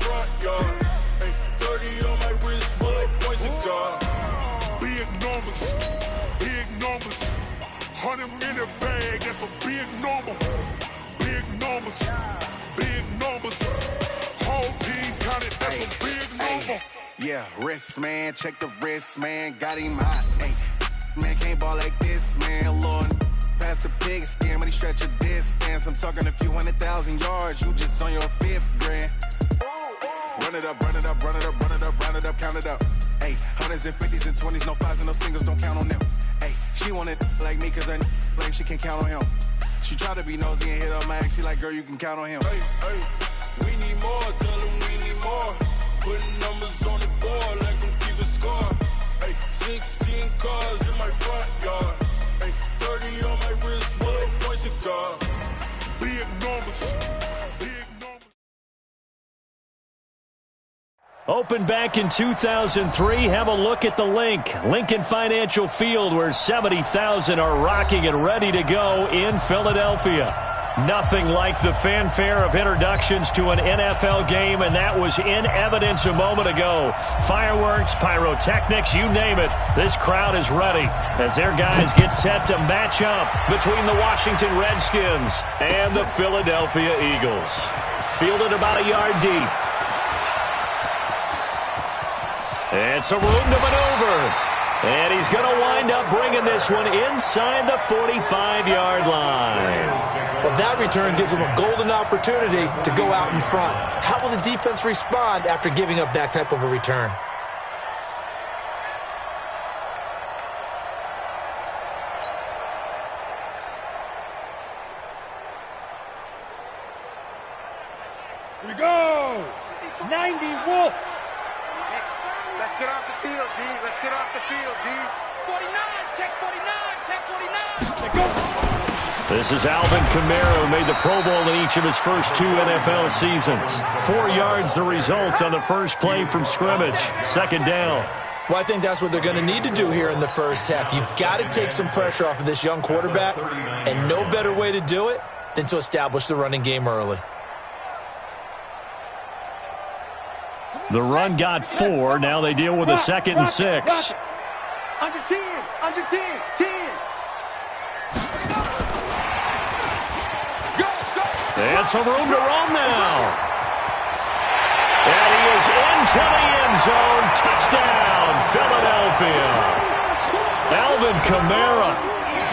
front yard. Hey, 30 on my wrist, bullet point to God. Big numbers, big numbers. 100 in the bag, that's a big number. Big numbers, big numbers. Whole team counted, that's a big number. Yeah, wrist, man, check the wrist, man. Got him hot, ayy. Man, can't ball like this, man. Lord, past the pig skin when he stretch a distance. I'm talking a few 100,000 yards, you just on your 5th grand. Run it up, run it up, run it up, run it up, run it up, count it up. Ayy, 100s and 50s and 20s, no 5s and no singles, don't count on them. Ayy, she want it like me cause I like she can count on him. She try to be nosy and hit up my ex, she like, girl, you can count on him. Hey, hey, we need more, tell them we need more. Putting numbers on the board like them keep a score. Hey, 16 cars in my front yard. Hey, 30 on my wrist, bullet point to God. Big numbers, big numbers. Opened back in 2003. Have a look at the link. Lincoln Financial Field, where 70,000 are rocking and ready to go in Philadelphia. Nothing like the fanfare of introductions to an NFL game, and that was in evidence a moment ago. Fireworks, pyrotechnics, you name it. This crowd is ready as their guys get set to match up between the Washington Redskins and the Philadelphia Eagles. Fielded about a yard deep. It's a room to maneuver. And he's going to wind up bringing this one inside the 45-yard line. Well, that return gives him a golden opportunity to go out in front. How will the defense respond after giving up that type of a return? Here we go! 90 Wolf! Let's get off the field, D. Let's get off the field, D. 49, check 49, check 49. Let's go. This is Alvin Kamara, who made the Pro Bowl in each of his first 2 NFL seasons. 4 yards the result on the first play from scrimmage. Second down. Well, I think that's what they're going to need to do here in the first half. You've got to take some pressure off of this young quarterback, and no better way to do it than to establish the running game early. The run got 4. Now they deal with a 2nd and 6. Under 10, under 10, 10. Go, go. And some room to roam now. And he is into the end zone. Touchdown, Philadelphia. Alvin Kamara,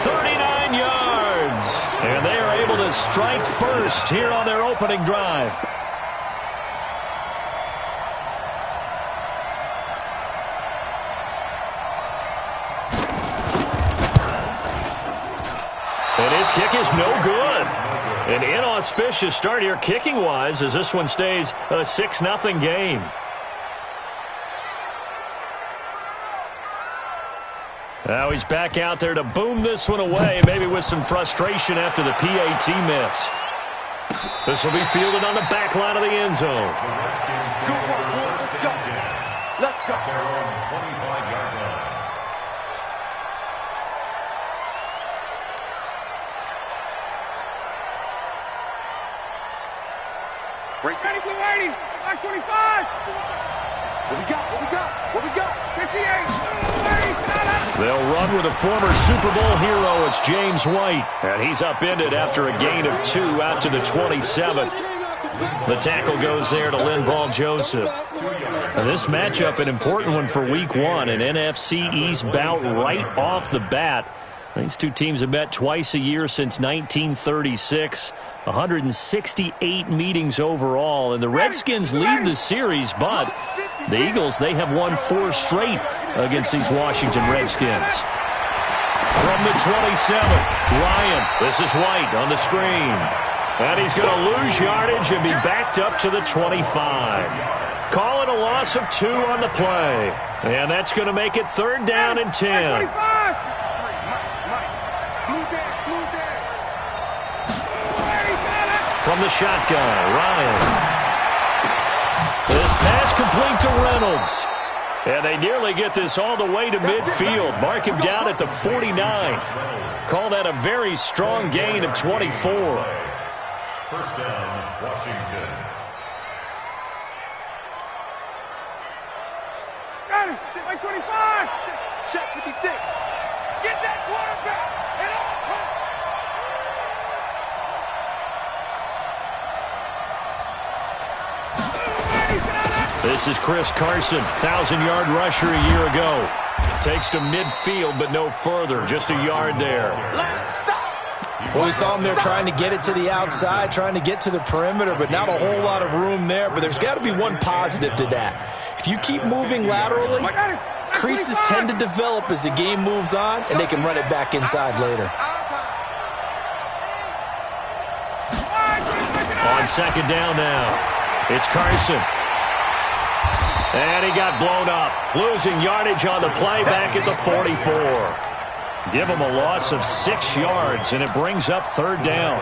39 yards. And they are able to strike first here on their opening drive. And his kick is no good. An inauspicious start here kicking-wise as this one stays a 6-0 game. Now he's back out there to boom this one away, maybe with some frustration after the PAT miss. This will be fielded on the back line of the end zone. Let's go. Ready for 80, back 25. What we got? What we got? What we got? 58. They'll run with a former Super Bowl hero. It's James White. And he's upended after a gain of 2 out to the 27th. The tackle goes there to Linval Joseph. And this matchup, an important one for Week 1. An NFC East bout right off the bat. These two teams have met twice a year since 1936. 168 meetings overall, and the Redskins lead the series, but the Eagles, they have won 4 straight against these Washington Redskins. From the 27, Ryan, this is White on the screen. And he's going to lose yardage and be backed up to the 25. Call it a loss of 2 on the play. And that's going to make it 3rd down and 10. From the shotgun, Ryan. This pass complete to Reynolds. And they nearly get this all the way to midfield. Mark him down at the 49. Call that a very strong gain of 24. First down, Washington. Like 25. Check 56. Get that quarterback. And This is Chris Carson, 1,000-yard rusher a year ago. Takes to midfield, but no further, just a yard there. Well, we saw him there trying to get it to the outside, trying to get to the perimeter, but not a whole lot of room there. But there's got to be one positive to that. If you keep moving laterally, creases tend to develop as the game moves on, and they can run it back inside later. On second down now, it's Carson. And he got blown up, losing yardage on the play back at the 44. Give him a loss of 6 yards, and it brings up third down.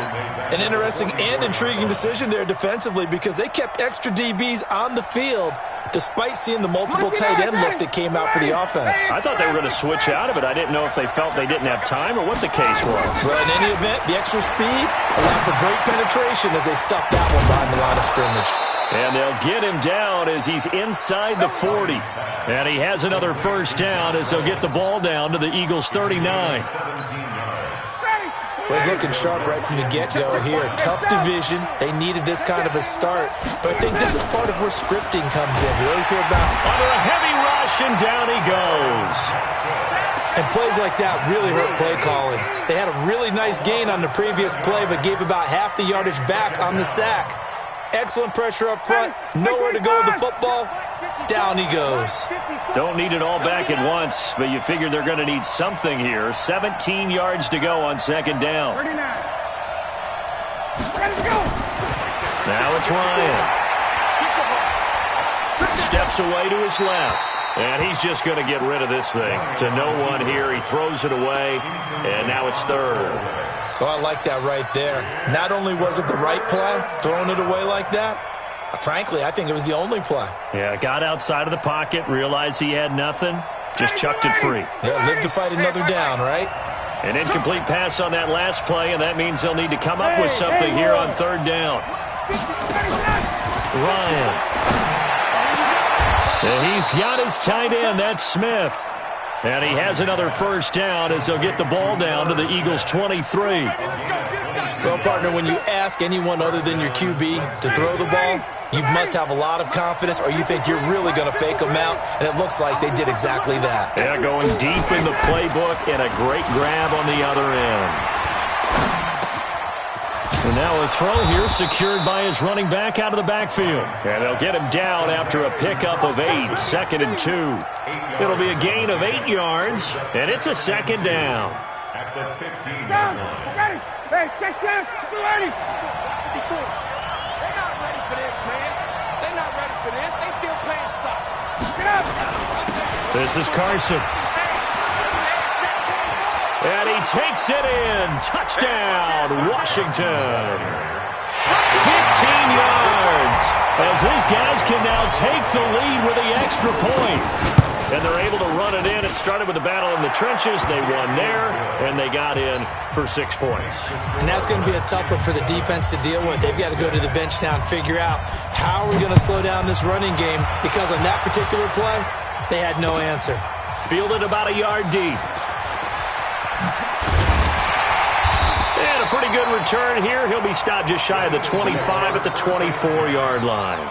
An interesting and intriguing decision there defensively because they kept extra DBs on the field despite seeing the multiple tight end look that came out for the offense. I thought they were going to switch out of it. I didn't know if they felt they didn't have time or what the case was. Well, in any event, the extra speed allowed for great penetration as they stuffed that one behind the line of scrimmage. And they'll get him down as he's inside the 40. And he has another first down as they'll get the ball down to the Eagles' 39. Well, he's looking sharp right from the get-go here. Tough division. They needed this kind of a start. But I think this is part of where scripting comes in. We always hear about under a heavy rush, and down he goes. And plays like that really hurt play calling. They had a really nice gain on the previous play, but gave about half the yardage back on the sack. Excellent pressure up front. Nowhere to go with the football. Down he goes. Don't need it all back at once, but you figure they're going to need something here. 17 yards to go on second down. 39. Now it's Ryan. Steps away to his left. And he's just going to get rid of this thing. To no one here. He throws it away. And now it's third. Oh, I like that right there. Not only was it the right play, throwing it away like that, frankly, I think it was the only play. Yeah, got outside of the pocket, realized he had nothing, just chucked it free. Yeah, live to fight another down, right? An incomplete pass on that last play, and that means they'll need to come up with something here on third down. Ryan. And he's got his tight end, that's Smith. And he has another first down as they'll get the ball down to the Eagles' 23. Well, partner, when you ask anyone other than your QB to throw the ball, you must have a lot of confidence or you think you're really going to fake them out, and it looks like they did exactly that. Yeah, going deep in the playbook and a great grab on the other end. And now a throw here secured by his running back out of the backfield. And they'll get him down after a pickup of 8, second and 2. It'll be a gain of 8 yards, and it's a second down. Hey, take time. They're not ready for this, man. They're not ready for this. They still playing soccer. Get up. This is Carson. And he takes it in. Touchdown, Washington. 15 yards. As these guys can now take the lead with the extra point. And they're able to run it in. It started with a battle in the trenches. They won there, and they got in for 6 points. And that's going to be a tough one for the defense to deal with. They've got to go to the bench now and figure out how are we going to slow down this running game, because on that particular play, they had no answer. Fielded about a yard deep. And a pretty good return here. He'll be stopped just shy of the 25 at the 24-yard line.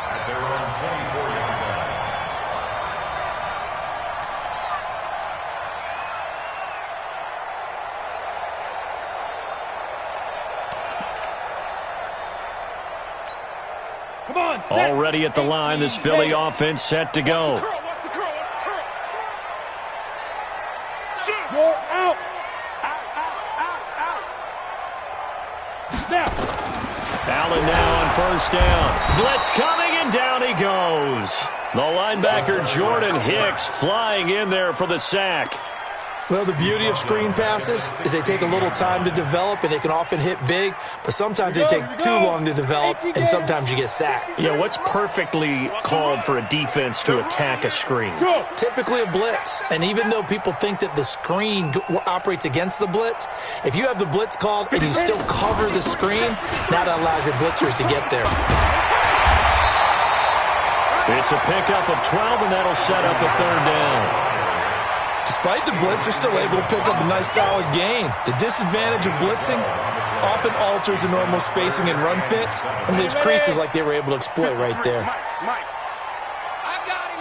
Already at the line, this Philly offense set to go. Go out. Allen now on first down. Blitz coming, and down he goes. The linebacker Jordan Hicks flying in there for the sack. Well, the beauty of screen passes is they take a little time to develop, and they can often hit big, but sometimes they take too long to develop, and sometimes you get sacked. Yeah, what's perfectly called for a defense to attack a screen? Typically a blitz, and even though people think that the screen operates against the blitz, if you have the blitz called and you still cover the screen, that allows your blitzers to get there. It's a pickup of 12, and that'll set up a third down. Despite the blitz, they're still able to pick up a nice solid gain. The disadvantage of blitzing often alters the normal spacing and run fits and leaves creases like they were able to exploit right there. Mike. I got him.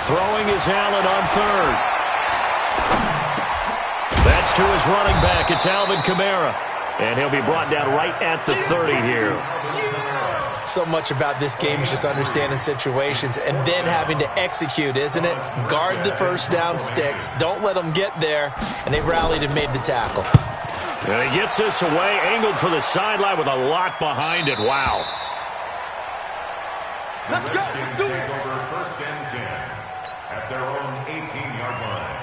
Throwing is Allen on third. That's to his running back. It's Alvin Kamara. And he'll be brought down right at the 30 here. So much about this game is just understanding situations and then having to execute, isn't it? Guard the first down sticks. Don't let them get there. And they rallied and made the tackle. And he gets this away, angled for the sideline with a lot behind it. Wow. Let's go. Do it. Take over first and 10 at their own 18-yard line.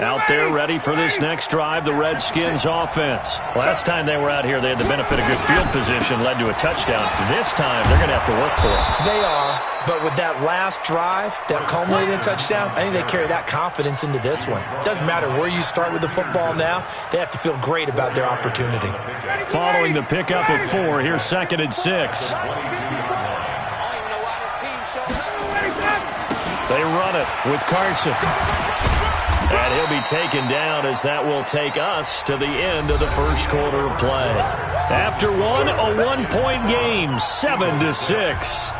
Out there ready for this next drive, the Redskins offense. Last time they were out here, they had the benefit of good field position, led to a touchdown. This time, they're going to have to work for it. They are, but with that last drive, that culminating touchdown, I think they carry that confidence into this one. Doesn't matter where you start with the football now, they have to feel great about their opportunity. Following the pickup of 4, here's 2nd and 6. They run it with Carson. And he'll be taken down as that will take us to the end of the first quarter of play. After one, a one-point game, 7-6.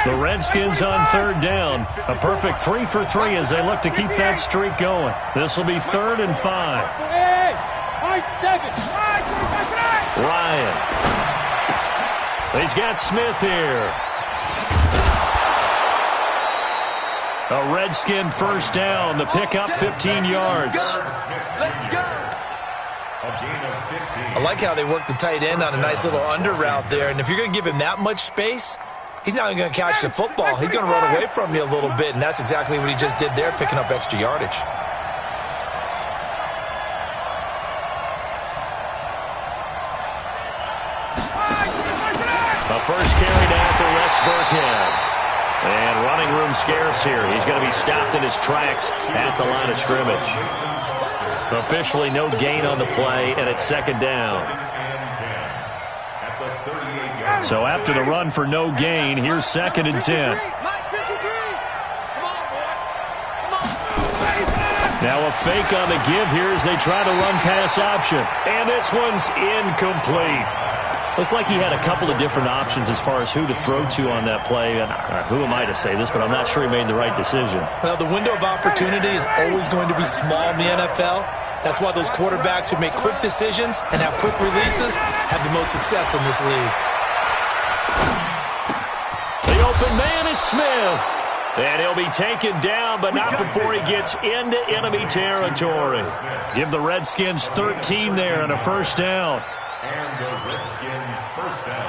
The Redskins on third down. A perfect 3 for 3 as they look to keep that streak going. This will be 3rd and 5. Ryan. He's got Smith here. A Redskin first down. The pickup 15 yards. I like how they work the tight end on a nice little under route there. And if you're going to give him that much space, he's not going to catch the football. He's going to run away from you a little bit, and that's exactly what he just did there, picking up extra yardage. The first carry down for Rex Burkhead. And running room scarce here. He's going to be stopped in his tracks at the line of scrimmage. Officially no gain on the play, and it's 2nd down. So after the run for no gain, here's 2nd and 10. Now a fake on the give here as they try to run pass option. And this one's incomplete. Looked like he had a couple of different options as far as who to throw to on that play. And who am I to say this, but I'm not sure he made the right decision. Well, the window of opportunity is always going to be small in the NFL. That's why those quarterbacks who make quick decisions and have quick releases have the most success in this league. The open man is Smith. And he'll be taken down, but not before he gets into enemy territory. Give the Redskins 13 there and a first down. And the Redskin first down.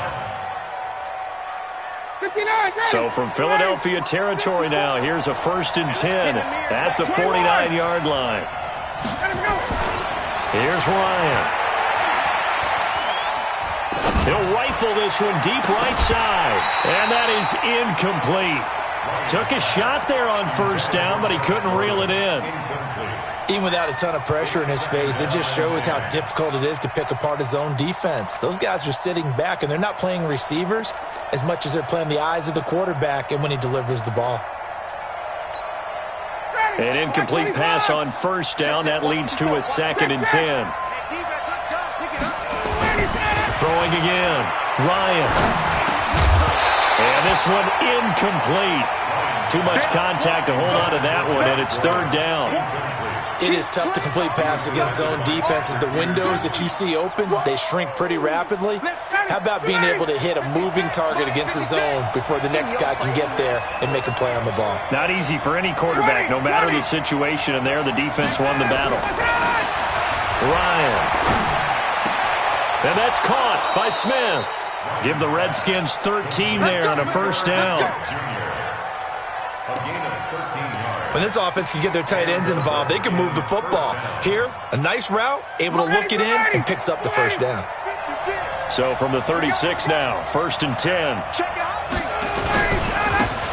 So from Philadelphia territory now, here's a 1st and 10 at the 49-yard line. Here's Ryan. He'll rifle this one deep right side. And that is incomplete. Took a shot there on first down, but he couldn't reel it in. Even without a ton of pressure in his face, it just shows how difficult it is to pick apart his own defense. Those guys are sitting back, and they're not playing receivers as much as they're playing the eyes of the quarterback and when he delivers the ball. An incomplete pass on first down. That leads to a 2nd and 10. Throwing again. Ryan. And this one incomplete. Too much contact to hold on to that one, and it's 3rd down. It is tough to complete passes against zone defenses. The windows that you see open, they shrink pretty rapidly. How about being able to hit a moving target against a zone before the next guy can get there and make a play on the ball? Not easy for any quarterback, no matter the situation, and there the defense won the battle. Ryan. And that's caught by Smith. Give the Redskins 13 there and a first down. When this offense can get their tight ends involved, they can move the football. Here, a nice route, able to look it in, and picks up the first down. So from the 36 now, 1st and 10.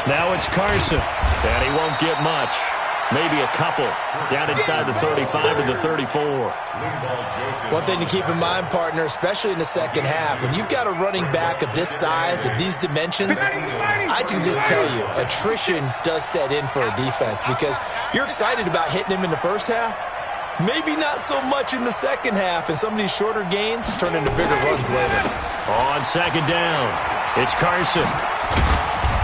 Now it's Carson, and he won't get much. Maybe a couple. Down inside the 35 to the 34. One thing to keep in mind, partner, especially in the second half, when you've got a running back of this size, of these dimensions, I can just tell you, attrition does set in for a defense because you're excited about hitting him in the first half. Maybe not so much in the second half, and some of these shorter gains turn into bigger runs later. On 2nd down, it's Carson.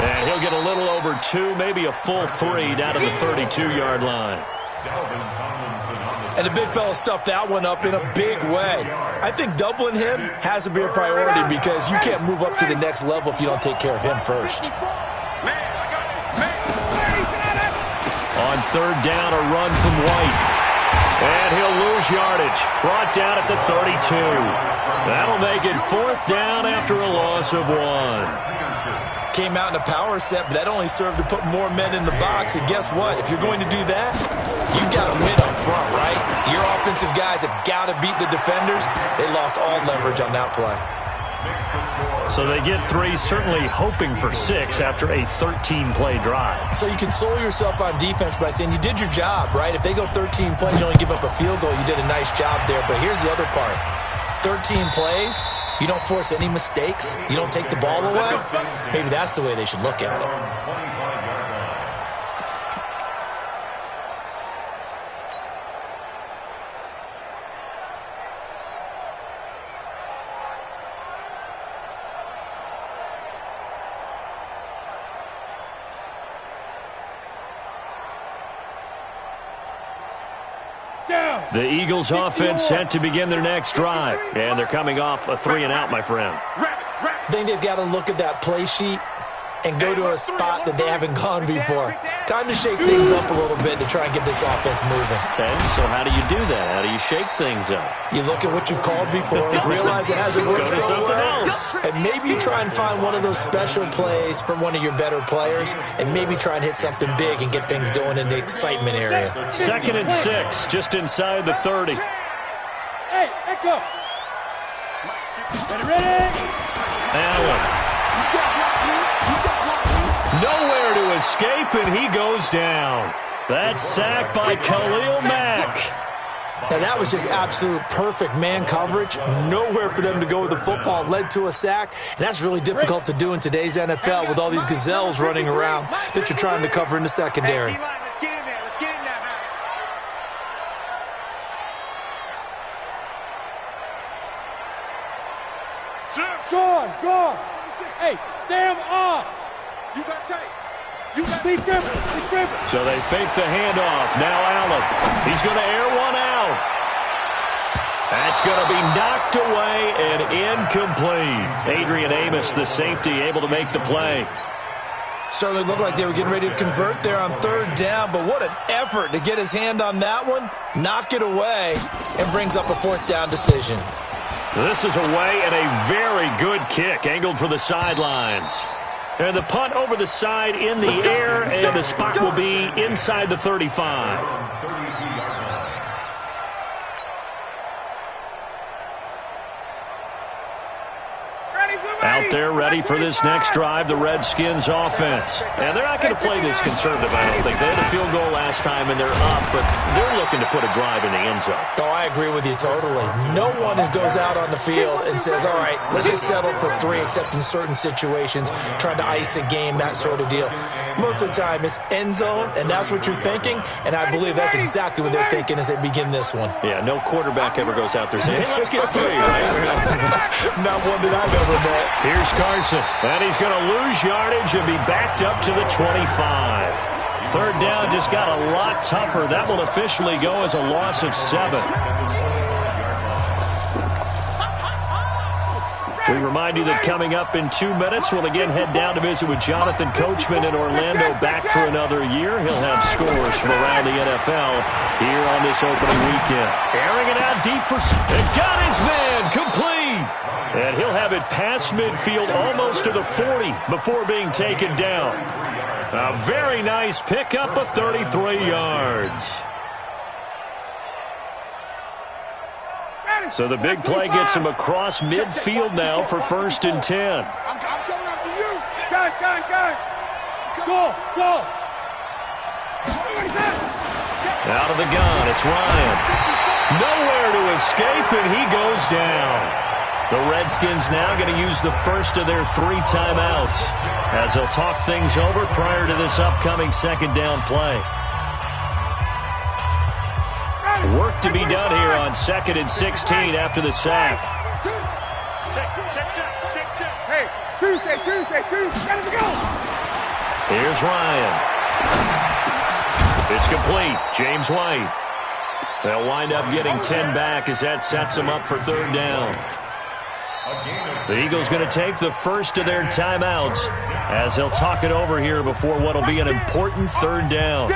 And he'll get a little over 2, maybe a full 3 down to the 32-yard line. And the big fella stuffed that one up in a big way. I think doubling him has to be a priority because you can't move up to the next level if you don't take care of him first. On 3rd down, a run from White. And he'll lose yardage. Brought down at the 32. That'll make it 4th down after a loss of 1. Came out in a power set, but that only served to put more men in the box. And guess what? If you're going to do that, you've got to win up front, right? Your offensive guys have got to beat the defenders. They lost all leverage on that play. So they get 3, certainly hoping for 6 after a 13-play drive. So you console yourself on defense by saying you did your job, right? If they go 13 plays, you only give up a field goal, you did a nice job there. But here's the other part. 13 plays, you don't force any mistakes, you don't take the ball away. Maybe that's the way they should look at it. The Eagles offense set to begin their next drive. And they're coming off a 3-and-out, my friend. I think they've got to look at that play sheet and go to a spot that they haven't gone before. Time to shake things up a little bit to try and get this offense moving. Okay, so how do you do that? How do you shake things up? You look at what you've called before, realize it hasn't worked so well, and maybe you try and find one of those special plays from one of your better players, and maybe try and hit something big and get things going in the excitement area. 2nd and 6, just inside the 30. Hey, echo. Ready? Allen. Nowhere to escape, and he goes down. That's sacked by Khalil Mack. Now, that was just absolute perfect man coverage. Nowhere for them to go with the football. Led to a sack, and that's really difficult to do in today's NFL with all these gazelles running around that you're trying to cover in the secondary. Let's get in there. Let's get in there. Go on. Hey, Sam off. You got tape. Be different. So they fake the handoff. Now Allen. He's going to air one out. That's going to be knocked away and incomplete. Adrian Amos, the safety, able to make the play. Certainly looked like they were getting ready to convert there on 3rd down, but what an effort to get his hand on that one, knock it away, and brings up a 4th down decision. This is away and a very good kick, angled for the sidelines. And the punt over the side in the air, and the spot will be inside the 35. Out there ready for this next drive, the Redskins offense. And they're not going to play this conservative, I don't think. They had a field goal last time, and they're up, but they're looking to put a drive in the end zone. Oh, I agree with you totally. No one goes out on the field and says, all right, let's just settle for 3, except in certain situations, trying to ice a game, that sort of deal. Most of the time, it's end zone, and that's what you're thinking, and I believe that's exactly what they're thinking as they begin this one. Yeah, no quarterback ever goes out there saying, hey, let's get 3, right? Not one that I've ever met. Here's Carson, and he's going to lose yardage and be backed up to the 25. 3rd down just got a lot tougher. That will officially go as a loss of 7. We remind you that coming up in 2 minutes, we'll again head down to visit with Jonathan Coachman in Orlando, back for another year. He'll have scores from around the NFL here on this opening weekend. Airing it out deep for... It got his man complete! And he'll have it past midfield almost to the 40 before being taken down. A very nice pickup of 33 yards. So the big play gets him across midfield now for 1st and 10. I'm coming after you. Go. Out of the gun, it's Ryan. Nowhere to escape, and he goes down. The Redskins now going to use the first of their 3 timeouts as they'll talk things over prior to this upcoming 2nd down play. Work to be done here on 2nd and 16 after the sack. Check. Hey, Tuesday. Gotta go. Here's Ryan. It's complete. James White. They'll wind up getting 10 back as that sets them up for 3rd down. The Eagles going to take the first of their timeouts as they'll talk it over here before what will be an important 3rd down.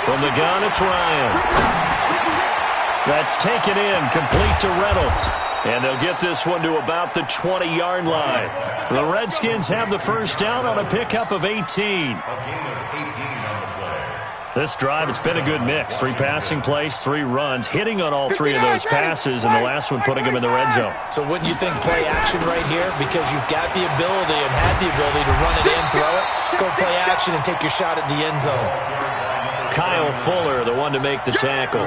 From the gun, it's Ryan. That's taken in, complete to Reynolds. And they'll get this one to about the 20-yard line. The Redskins have the first down on a pickup of 18. This drive, it's been a good mix. 3 passing plays, 3 runs, hitting on all 3 of those passes, and the last one putting them in the red zone. So wouldn't you think play action right here? Because you've got the ability and had the ability to run it in, throw it, go play action, and take your shot at the end zone. Kyle Fuller, the one to make the tackle.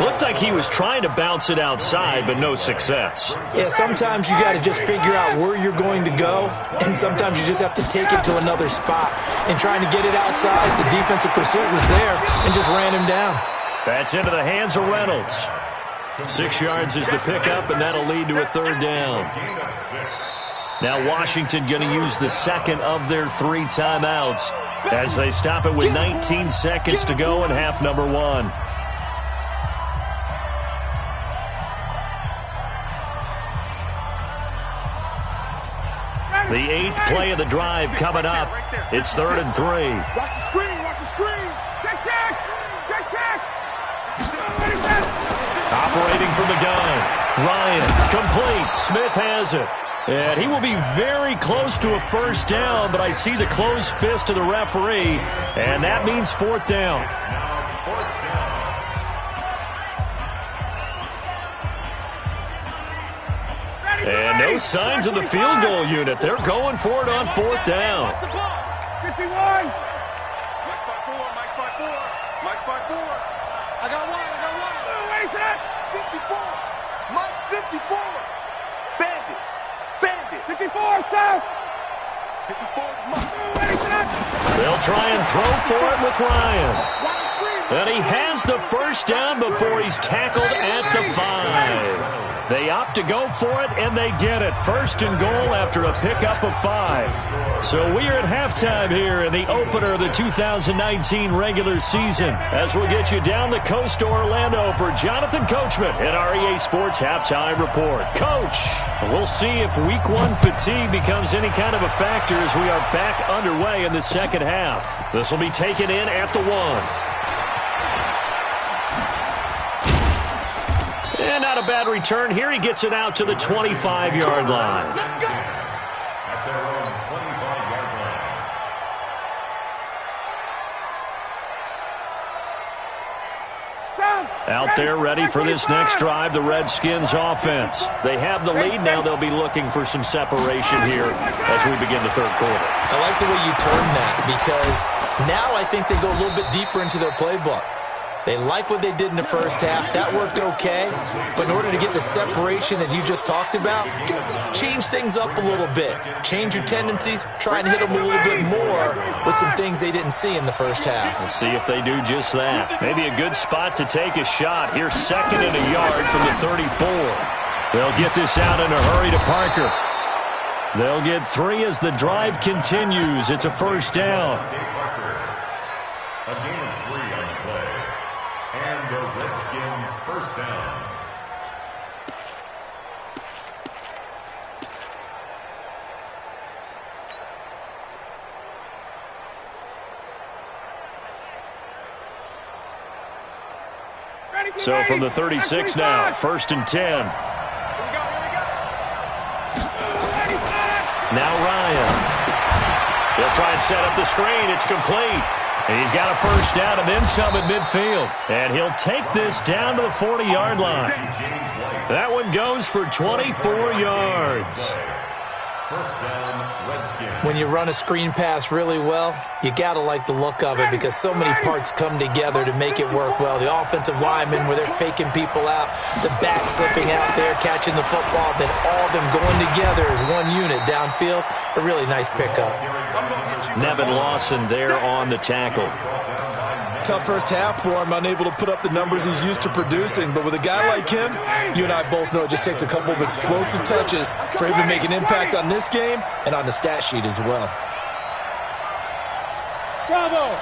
Looked like he was trying to bounce it outside, but no success. Yeah, sometimes you got to just figure out where you're going to go, and sometimes you just have to take it to another spot. And trying to get it outside, the defensive pursuit was there and just ran him down. That's into the hands of Reynolds. 6 yards is the pickup, and that'll lead to a 3rd down. Now Washington going to use the 2nd of their 3 timeouts as they stop it with 19 seconds to go in half number 1. The 8th play of the drive coming up. It's 3rd and 3. Watch the screen. Check. Operating from the gun. Ryan, complete. Smith has it. And he will be very close to a first down, but I see the closed fist of the referee, and that means 4th down. And no signs of the field goal unit. They're going for it on 4th down. 51. Mike's by four. I got one. Where's that? 54. Mike 54. Bandit. 54, South. 54, they'll try and throw for it with Ryan. And he has the first down before he's tackled at the 5. They opt to go for it, and they get it. 1st and goal after a pickup of 5. So we are at halftime here in the opener of the 2019 regular season as we'll get you down the coast to Orlando for Jonathan Coachman at our EA Sports Halftime Report. Coach, we'll see if Week 1 fatigue becomes any kind of a factor as we are back underway in the 2nd half. This will be taken in at the 1. And not a bad return here. He gets it out to the 25-yard line. At their own 25-yard line. Out there ready for this next drive, the Redskins offense. They have the lead. Now they'll be looking for some separation here as we begin the 3rd quarter. I like the way you turn that because now I think they go a little bit deeper into their playbook. They like what they did in the first half. That worked okay. But in order to get the separation that you just talked about, change things up a little bit. Change your tendencies. Try and hit them a little bit more with some things they didn't see in the first half. We'll see if they do just that. Maybe a good spot to take a shot. Here's 2nd and a yard from the 34. They'll get this out in a hurry to Parker. They'll get 3 as the drive continues. It's a first down. A gain of 3 on the play. And the Redskin first down. So from the 36 now, 1st and 10. Now Ryan. He'll try and set up the screen. It's complete. And he's got a first down and then some at midfield. And he'll take this down to the 40-yard line. That one goes for 24 yards. First down, Redskins. When you run a screen pass really well, you got to like the look of it because so many parts come together to make it work well. The offensive linemen, where they're faking people out, the back slipping out there, catching the football, then all of them going together as one unit downfield. A really nice pickup. Nevin Lawson there on the tackle. Tough first half for him, unable to put up the numbers he's used to producing. But with a guy like him, you and I both know it just takes a couple of explosive touches for him to make an impact on this game and on the stat sheet as well. Bravo!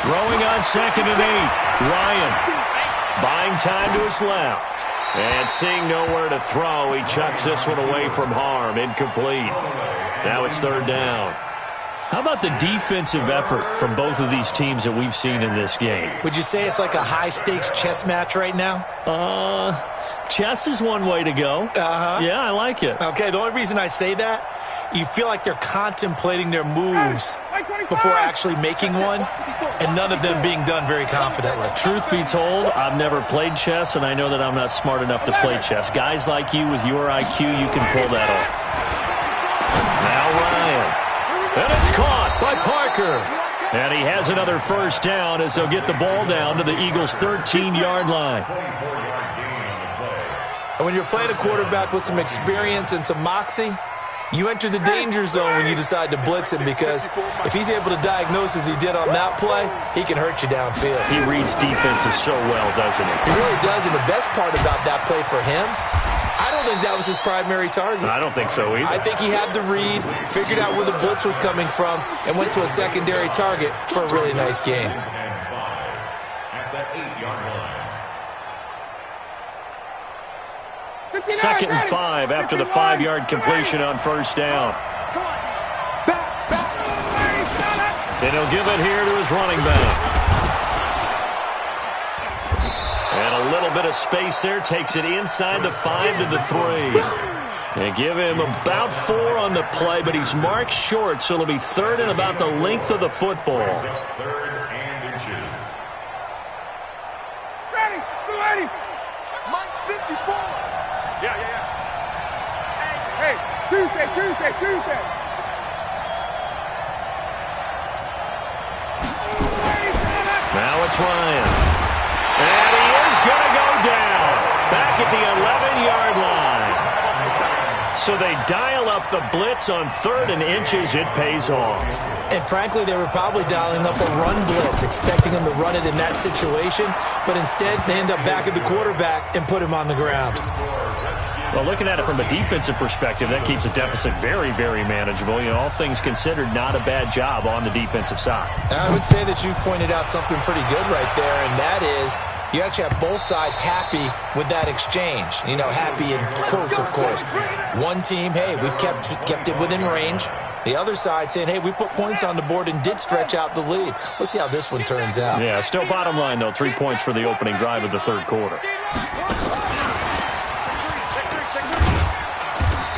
Throwing on 2nd and 8. Ryan buying time to his left. And seeing nowhere to throw, he chucks this one away from harm. Incomplete. Now it's 3rd down. How about the defensive effort from both of these teams that we've seen in this game? Would you say it's like a high-stakes chess match right now? Chess is one way to go. Yeah, I like it. Okay, the only reason I say that, you feel like they're contemplating their moves before actually making one, and none of them being done very confidently. Truth be told, I've never played chess, and I know that I'm not smart enough to play chess. Guys like you with your IQ, you can pull that off. Now Ryan. And it's caught by Parker. And he has another first down as they'll get the ball down to the Eagles' 13-yard line. And when you're playing a quarterback with some experience and some moxie, you enter the danger zone when you decide to blitz him because if he's able to diagnose as he did on that play, he can hurt you downfield. He reads defenses so well, doesn't he? He really does, and the best part about that play for him, I don't think that was his primary target. I don't think so either. I think he had the read, figured out where the blitz was coming from, and went to a secondary target for a really nice game. At the 8-yard line. 2nd and 5 after the 5-yard completion on first down. And he'll give it here to his running back. And a little bit of space there, takes it inside the 5 to the 3. They give him about 4 on the play, but he's marked short, so it'll be 3rd and about the length of the football. 3rd and inches. Ready. Mike 54. Yeah. Hey, Tuesday. Now it's Ryan. And he is going to go down. Back at the 11-yard line. So they dial up the blitz on 3rd and inches. It pays off. And frankly, they were probably dialing up a run blitz, expecting him to run it in that situation. But instead, they end up back at the quarterback and put him on the ground. Well, looking at it from a defensive perspective, that keeps the deficit very, very manageable. You know, all things considered, not a bad job on the defensive side. I would say that you've pointed out something pretty good right there, and that is you actually have both sides happy with that exchange. You know, happy in quotes, of course. One team, hey, we've kept it within range. The other side saying, hey, we put points on the board and did stretch out the lead. Let's see how this one turns out. Yeah, still bottom line, though, 3 points for the opening drive of the 3rd quarter.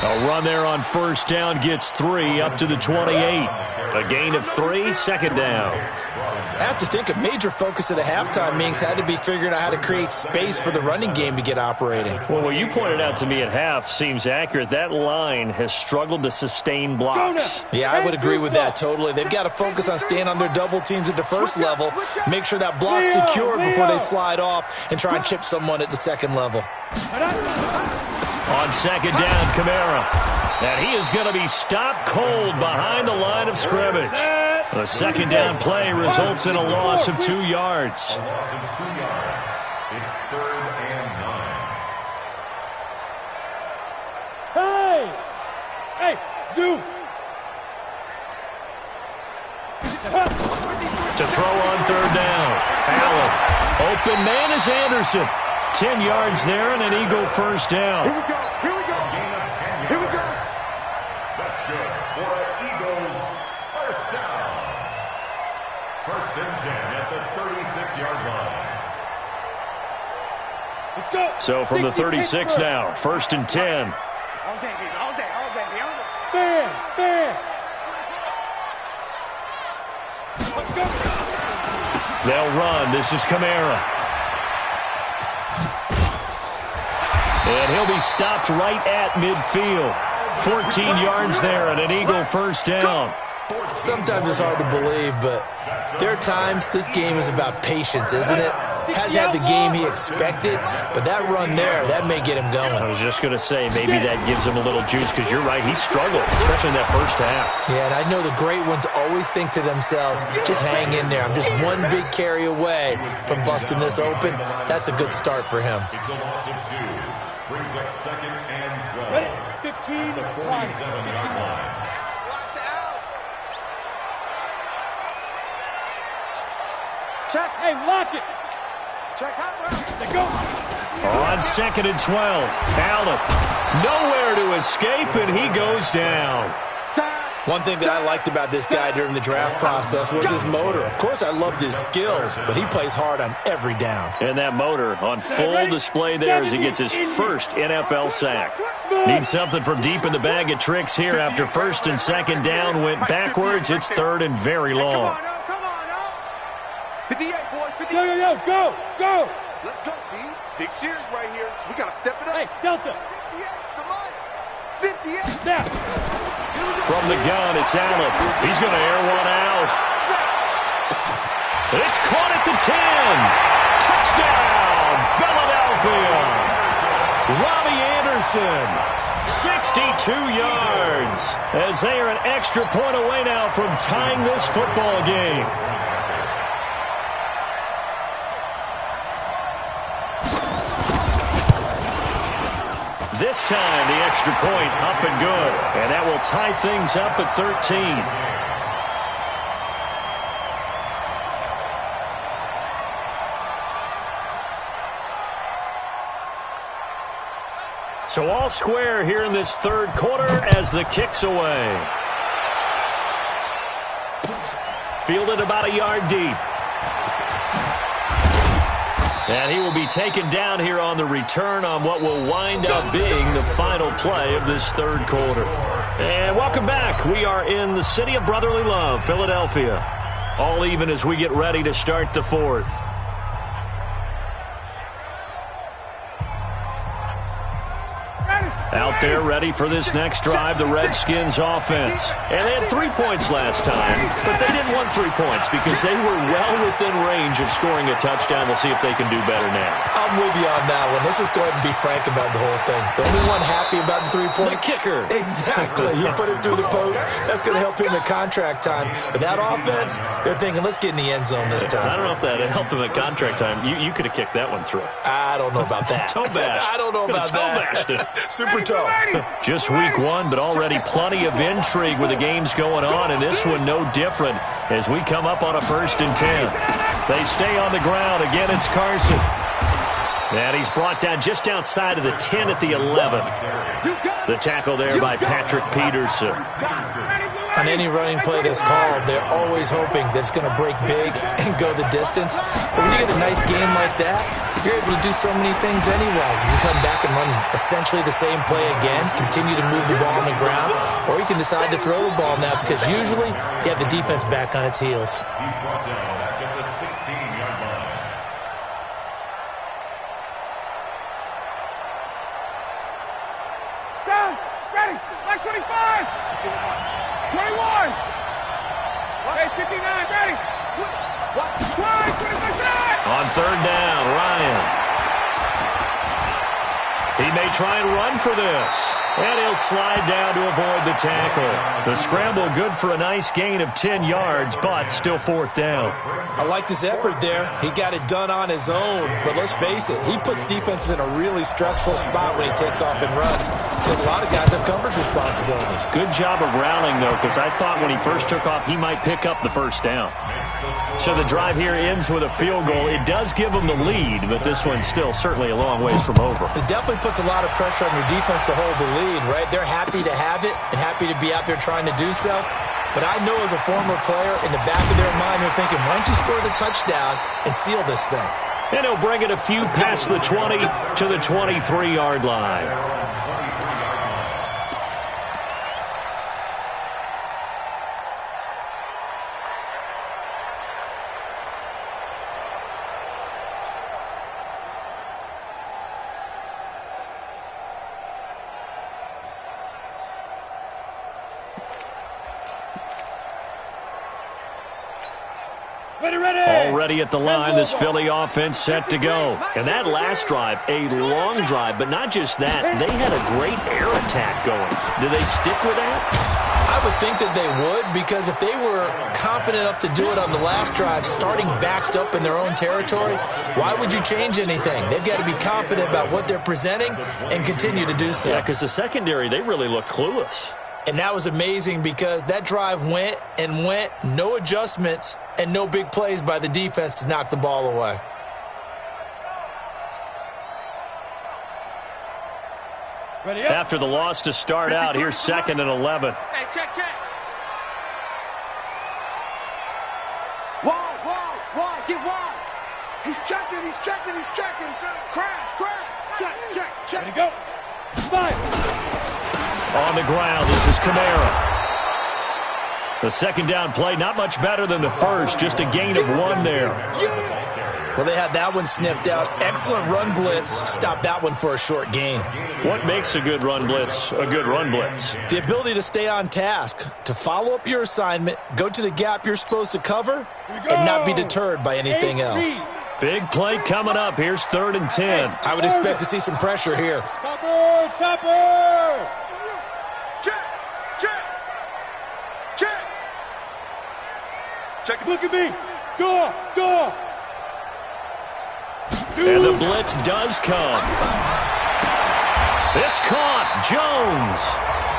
A run there on first down gets 3 up to the 28. A gain of 3, 2nd down. I have to think a major focus of the halftime meetings had to be figuring out how to create space for the running game to get operating. Well, what you pointed out to me at half seems accurate. That line has struggled to sustain blocks. Yeah, I would agree with that totally. They've got to focus on staying on their double teams at the first level, make sure that block's secured before they slide off, and try and chip someone at the second level. On 2nd down, Kamara. And he is going to be stopped cold behind the line of scrimmage. The 2nd down play results in a loss of 2 yards. A loss of 2 yards. It's 3rd and 9. Hey, Zoo. To throw on 3rd down. Allen. Open man is Anderson. 10 yards there and an Eagle first down. Here we go. Gain of 10 yards. That's good for Eagles first down. 1st and 10 at at the 36-yard line. Let's go. So from the 36 now, 1st and 10. All day, baby. All day. All day. Fair. Let's go. They'll run. This is Kamara. And he'll be stopped right at midfield. 14 yards there and an Eagle first down. Sometimes it's hard to believe, but there are times this game is about patience, isn't it? Hasn't had the game he expected, but that run there, that may get him going. I was just going to say, maybe that gives him a little juice, because you're right, he struggled, especially in that first half. Yeah, and I know the great ones always think to themselves, just hang in there. I'm just one big carry away from busting this open. That's a good start for him. It's a loss of 2. Brings up 2nd and 12. Ready? 15. The 47-yard line. Check. Hey, lock it. Check out. Let's go. On 2nd and 12, Allen nowhere to escape, and he goes down. One thing that I liked about this guy during the draft process was his motor. Of course, I loved his skills, but he plays hard on every down. And that motor on full display there as he gets his first NFL sack. Needs something from deep in the bag of tricks here after 1st and 2nd down. Went backwards. It's 3rd and very long. Come on, 58, boys. 58. Go. Let's go, D. Big series right here. So we got to step it up. Hey, Delta. 58's the money. 58. Now. From the gun, it's Allen. He's going to air one out. It's caught at the 10. Touchdown. Philadelphia. Robbie Anderson. 62 yards. As they are an extra point away now from tying this football game. This time, the extra point up and good. And that will tie things up at 13. So all square here in this 3rd quarter as the kick's away. Fielded about a yard deep. And he will be taken down here on the return on what will wind up being the final play of this 3rd quarter. And welcome back. We are in the city of brotherly love, Philadelphia. All even as we get ready to start the 4th. Out there ready for this next drive, the Redskins offense. And they had 3 points last time, but they didn't want 3 points because they were well within range of scoring a touchdown. We'll see if they can do better now. I'm with you on that one. Let's just go ahead and be frank about the whole thing. The only one happy about the 3-point? The kicker. Exactly. He put it through the post. That's going to help him in contract time. But that offense, they're thinking, let's get in the end zone this time. I don't know if that helped him at contract time. You could have kicked that one through. I don't know about that. Toe bash. I don't know about that. Super toe. Just week 1, but already plenty of intrigue with the games going on, and this one no different as we come up on a 1st and 10. They stay on the ground. Again, it's Carson. And he's brought down just outside of the 10 at the 11. The tackle there by Patrick Peterson. On any running play that's called, they're always hoping that it's going to break big and go the distance. But when you get a nice game like that, you're able to do so many things anyway. You can come back and run essentially the same play again, continue to move the ball on the ground, or you can decide to throw the ball now because usually you have the defense back on its heels. He's brought down back at the 16-yard line. Down. Ready. Like 25. 21. Hey, 59. Ready. 25. On 3rd down, Ryan. He may try and run for this. And he'll slide down to avoid the tackle. The scramble good for a nice gain of 10 yards, but still 4th down. I liked his effort there. He got it done on his own. But let's face it, he puts defenses in a really stressful spot when he takes off and runs. Because a lot of guys have coverage responsibilities. Good job of rounding, though, because I thought when he first took off, he might pick up the 1st down. So the drive here ends with a field goal. It does give them the lead, but this one's still certainly a long ways from over. It definitely puts a lot of pressure on your defense to hold the lead, right? They're happy to have it and happy to be out there trying to do so. But I know as a former player, in the back of their mind, they're thinking, why don't you score the touchdown and seal this thing? And he'll bring it a few past the 20 to the 23-yard line. Already at the line, this Philly offense set to go. And that last drive, a long drive, but not just that. They had a great air attack going. Do they stick with that? I would think that they would, because if they were competent enough to do it on the last drive, starting backed up in their own territory, why would you change anything? They've got to be confident about what they're presenting and continue to do so. Yeah, because the secondary, they really look clueless. And that was amazing because that drive went and went, no adjustments, and no big plays by the defense to knock the ball away. After the loss to start out, here's 2nd and 11. Hey, check. Wide, get wide. He's checking. Crash. Check. Ready, go. On the ground, this is Kamara. The second down play, not much better than the first, just a gain of 1 there. Well, they had that one sniffed out. Excellent run blitz. Stopped that one for a short gain. What makes a good run blitz a good run blitz? The ability to stay on task, to follow up your assignment, go to the gap you're supposed to cover, and not be deterred by anything else. Big play coming up. Here's 3rd and 10. I would expect to see some pressure here. Topper! Check. Look at me. Go. And the blitz does come. It's caught. Jones.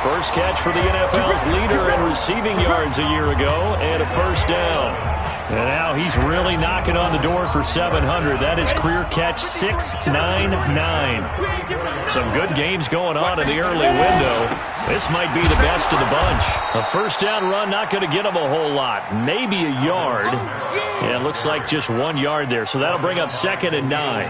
First catch for the NFL's leader in receiving yards a year ago, and a first down. And now he's really knocking on the door for 700. That is career catch 699. Some good games going on in the early window. This might be the best of the bunch. A first down run, not going to get him a whole lot. Maybe a yard. Yeah, it looks like just 1 yard there. So that'll bring up 2nd and 9.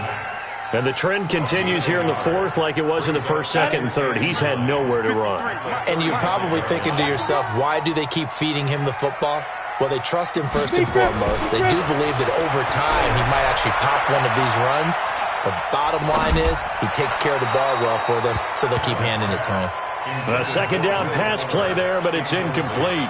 And the trend continues here in the 4th like it was in the 1st, 2nd, and 3rd. He's had nowhere to run. And you're probably thinking to yourself, why do they keep feeding him the football? Well, they trust him first and foremost. They do believe that over time he might actually pop one of these runs. The bottom line is he takes care of the ball well for them, so they'll keep handing it to him. A second down pass play there, but it's incomplete.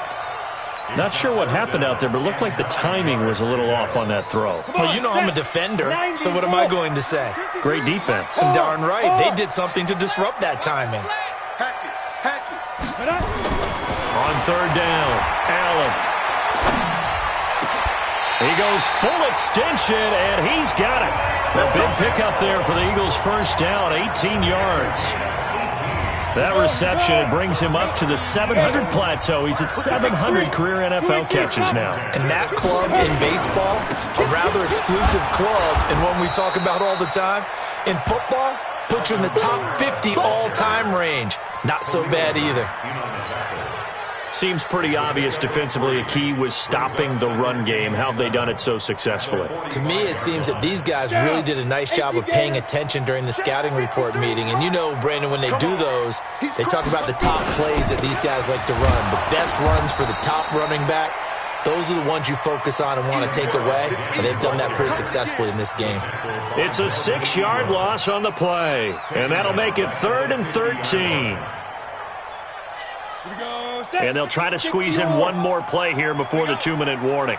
Not sure what happened out there, but it looked like the timing was a little off on that throw. Well, you know I'm a defender, so what am I going to say? Great defense. Darn right. They did something to disrupt that timing. Hatchet. On 3rd down, Allen. He goes full extension, and he's got it. A big pickup there for the Eagles' first down, 18 yards. That reception, it brings him up to the 700 plateau. He's at 700 career NFL catches now. And that club in baseball, a rather exclusive club, and one we talk about all the time. In football, puts you in the top 50 all-time range. Not so bad either. Seems pretty obvious defensively a key was stopping the run game. How have they done it so successfully? To me, it seems that these guys really did a nice job of paying attention during the scouting report meeting. And you know, Brandon, when they do those, they talk about the top plays that these guys like to run. The best runs for the top running back, those are the ones you focus on and want to take away. And they've done that pretty successfully in this game. It's a 6-yard loss on the play. And that'll make it 3rd and 13. And they'll try to squeeze in one more play here before the 2-minute warning.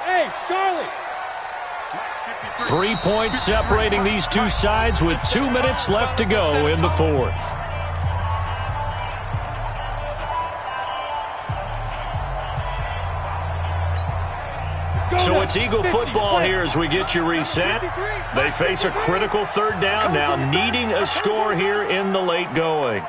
Hey, Charlie. 3 points separating these two sides with 2 minutes left to go in the 4th. So it's Eagle football here as we get you reset. They face a critical 3rd down now, needing a score here in the late going.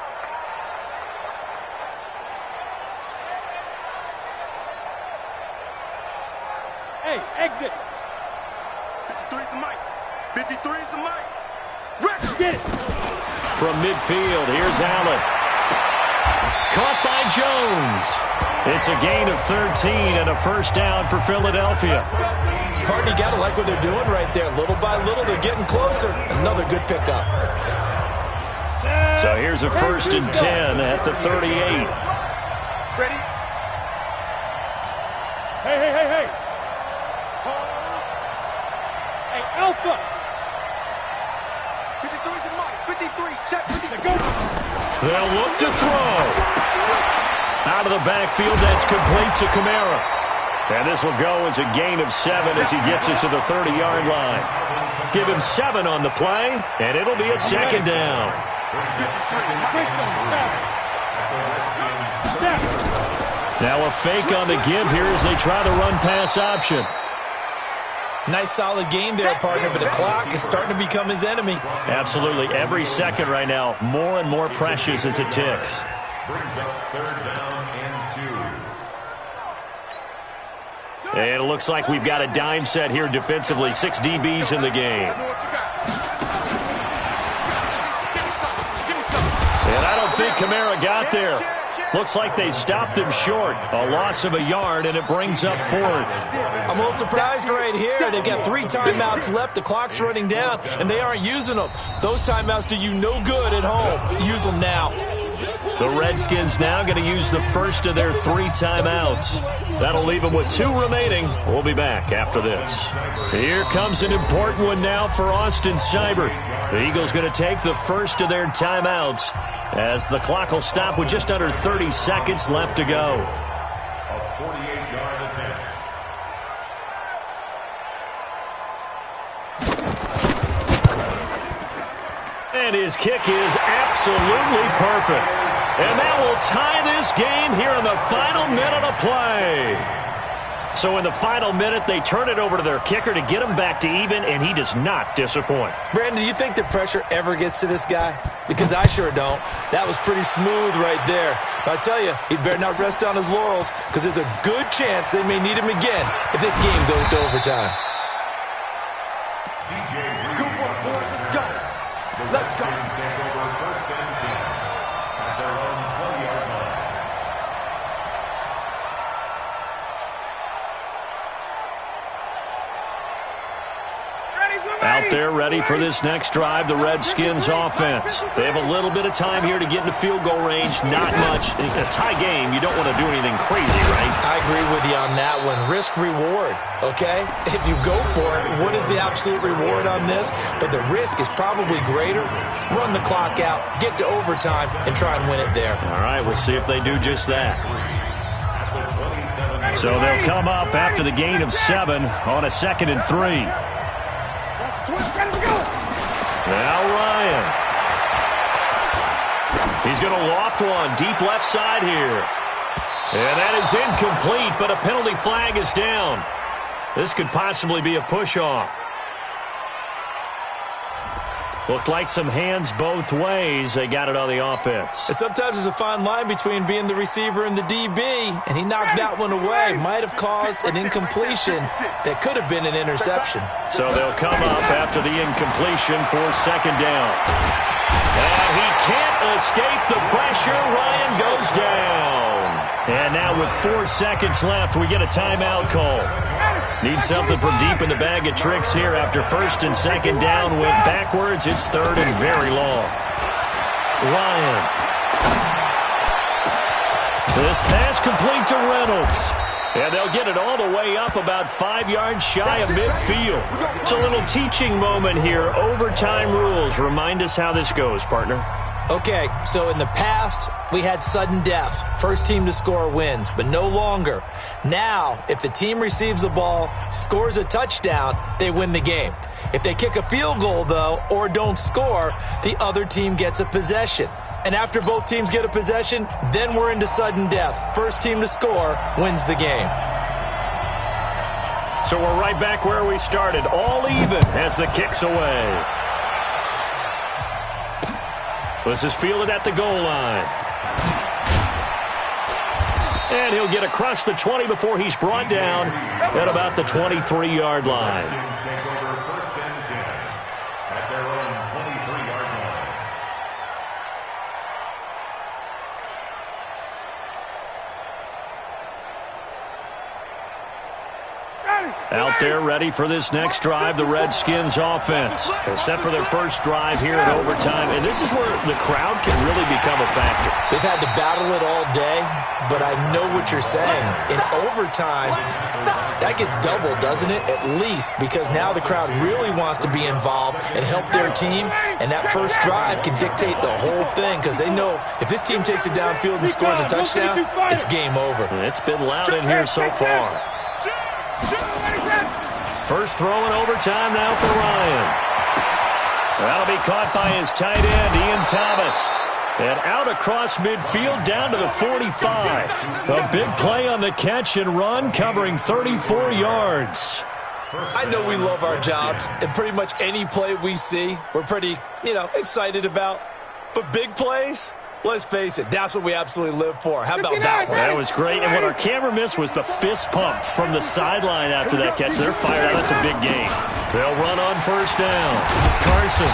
Hey, exit. 53 is the mic. 53 is the mic. Get it. From midfield, here's Allen. Caught by by Jones. It's a gain of 13 and a first down for Philadelphia. Partner, you got to like what they're doing right there. Little by little, they're getting closer. Another good pickup. So here's a 1st and 10 at the 38. Ready? Hey. Hey, Alpha. 53 to Mike. 53. Check. 53. Go. They'll look to throw. Out of the backfield, that's complete to Kamara. And this will go as a gain of 7 as he gets it to the 30-yard line. Give him 7 on the play, and it'll be a second down. Now a fake on the give here as they try the run-pass option. Nice solid game there, partner, but the clock is starting to become his enemy. Absolutely. Every second right now, more and more precious as it ticks. Brings up 3rd down and 2. And it looks like we've got a dime set here defensively. 6 DBs in the game. And I don't think Kamara got there. Looks like they stopped him short. A loss of a yard, and it brings up 4th. I'm a little surprised right here. They've got 3 timeouts left. The clock's running down, and they aren't using them. Those timeouts do you no good at home. Use them now. The Redskins now going to use the first of their 3 timeouts. That'll leave them with 2 remaining. We'll be back after this. Here comes an important one now for Austin Seibert. The Eagles going to take the first of their timeouts as the clock will stop with just under 30 seconds left to go. A 48-yard attempt. And his kick is absolutely perfect. And that will tie this game here in the final minute of play. So in the final minute, they turn it over to their kicker to get him back to even, and he does not disappoint. Brandon, do you think the pressure ever gets to this guy? Because I sure don't. That was pretty smooth right there. But I tell you, he better not rest on his laurels, because there's a good chance they may need him again if this game goes to overtime. Let's go. Take over 1st and 10 at their own 20-yard line. Out there ready for this next drive, the Redskins offense. They have a little bit of time here to get into field goal range. Not much. In a tie game, you don't want to do anything crazy, right? I agree with you on that one. Risk-reward, okay? If you go for it, what is the absolute reward on this? But the risk is probably greater. Run the clock out, get to overtime, and try and win it there. All right, we'll see if they do just that. So they'll come up after the gain of 7 on a 2nd and 3. Now Ryan. He's going to loft one deep left side here. And that is incomplete, but a penalty flag is down. This could possibly be a push-off. Looked like some hands both ways. They got it on the offense. And sometimes there's a fine line between being the receiver and the DB, and he knocked that one away. Might have caused an incompletion that could have been an interception. So they'll come up after the incompletion for 2nd down. And he can't escape the pressure. Ryan goes down. And now with 4 seconds left, we get a timeout call. Need something from deep in the bag of tricks here after 1st and 2nd down went backwards. It's 3rd and very long. Ryan. This pass complete to Reynolds. And they'll get it all the way up about 5 yards shy of midfield. It's a little teaching moment here. Overtime rules. Remind us how this goes, partner. Okay, so in the past, we had sudden death. First team to score wins, but no longer. Now, if the team receives the ball, scores a touchdown, they win the game. If they kick a field goal, though, or don't score, the other team gets a possession. And after both teams get a possession, then we're into sudden death. First team to score wins the game. So we're right back where we started. All even as the kick's away. This is fielded at the goal line. And he'll get across the 20 before he's brought down at about the 23-yard line. Take over 1st and 10 at their own 23-yard line. Out there ready for this next drive, the Redskins offense. They're set for their first drive here in overtime, and this is where the crowd can really become a factor. They've had to battle it all day, but I know what you're saying. In overtime, that gets doubled, doesn't it? At least, because now the crowd really wants to be involved and help their team, and that first drive can dictate the whole thing because they know if this team takes it downfield and scores a touchdown, it's game over. It's been loud in here so far. First throw in overtime now for Ryan. That'll be caught by his tight end, Ian Thomas. And out across midfield down to the 45. A big play on the catch and run, covering 34 yards. I know we love our jobs, and pretty much any play we see, we're pretty, excited about. But big plays, let's face it, that's what we absolutely live for. How about that one? That was great, and what our camera missed was the fist pump from the sideline after that catch. They're fired out. That's a big game. They'll run on first down. Carson.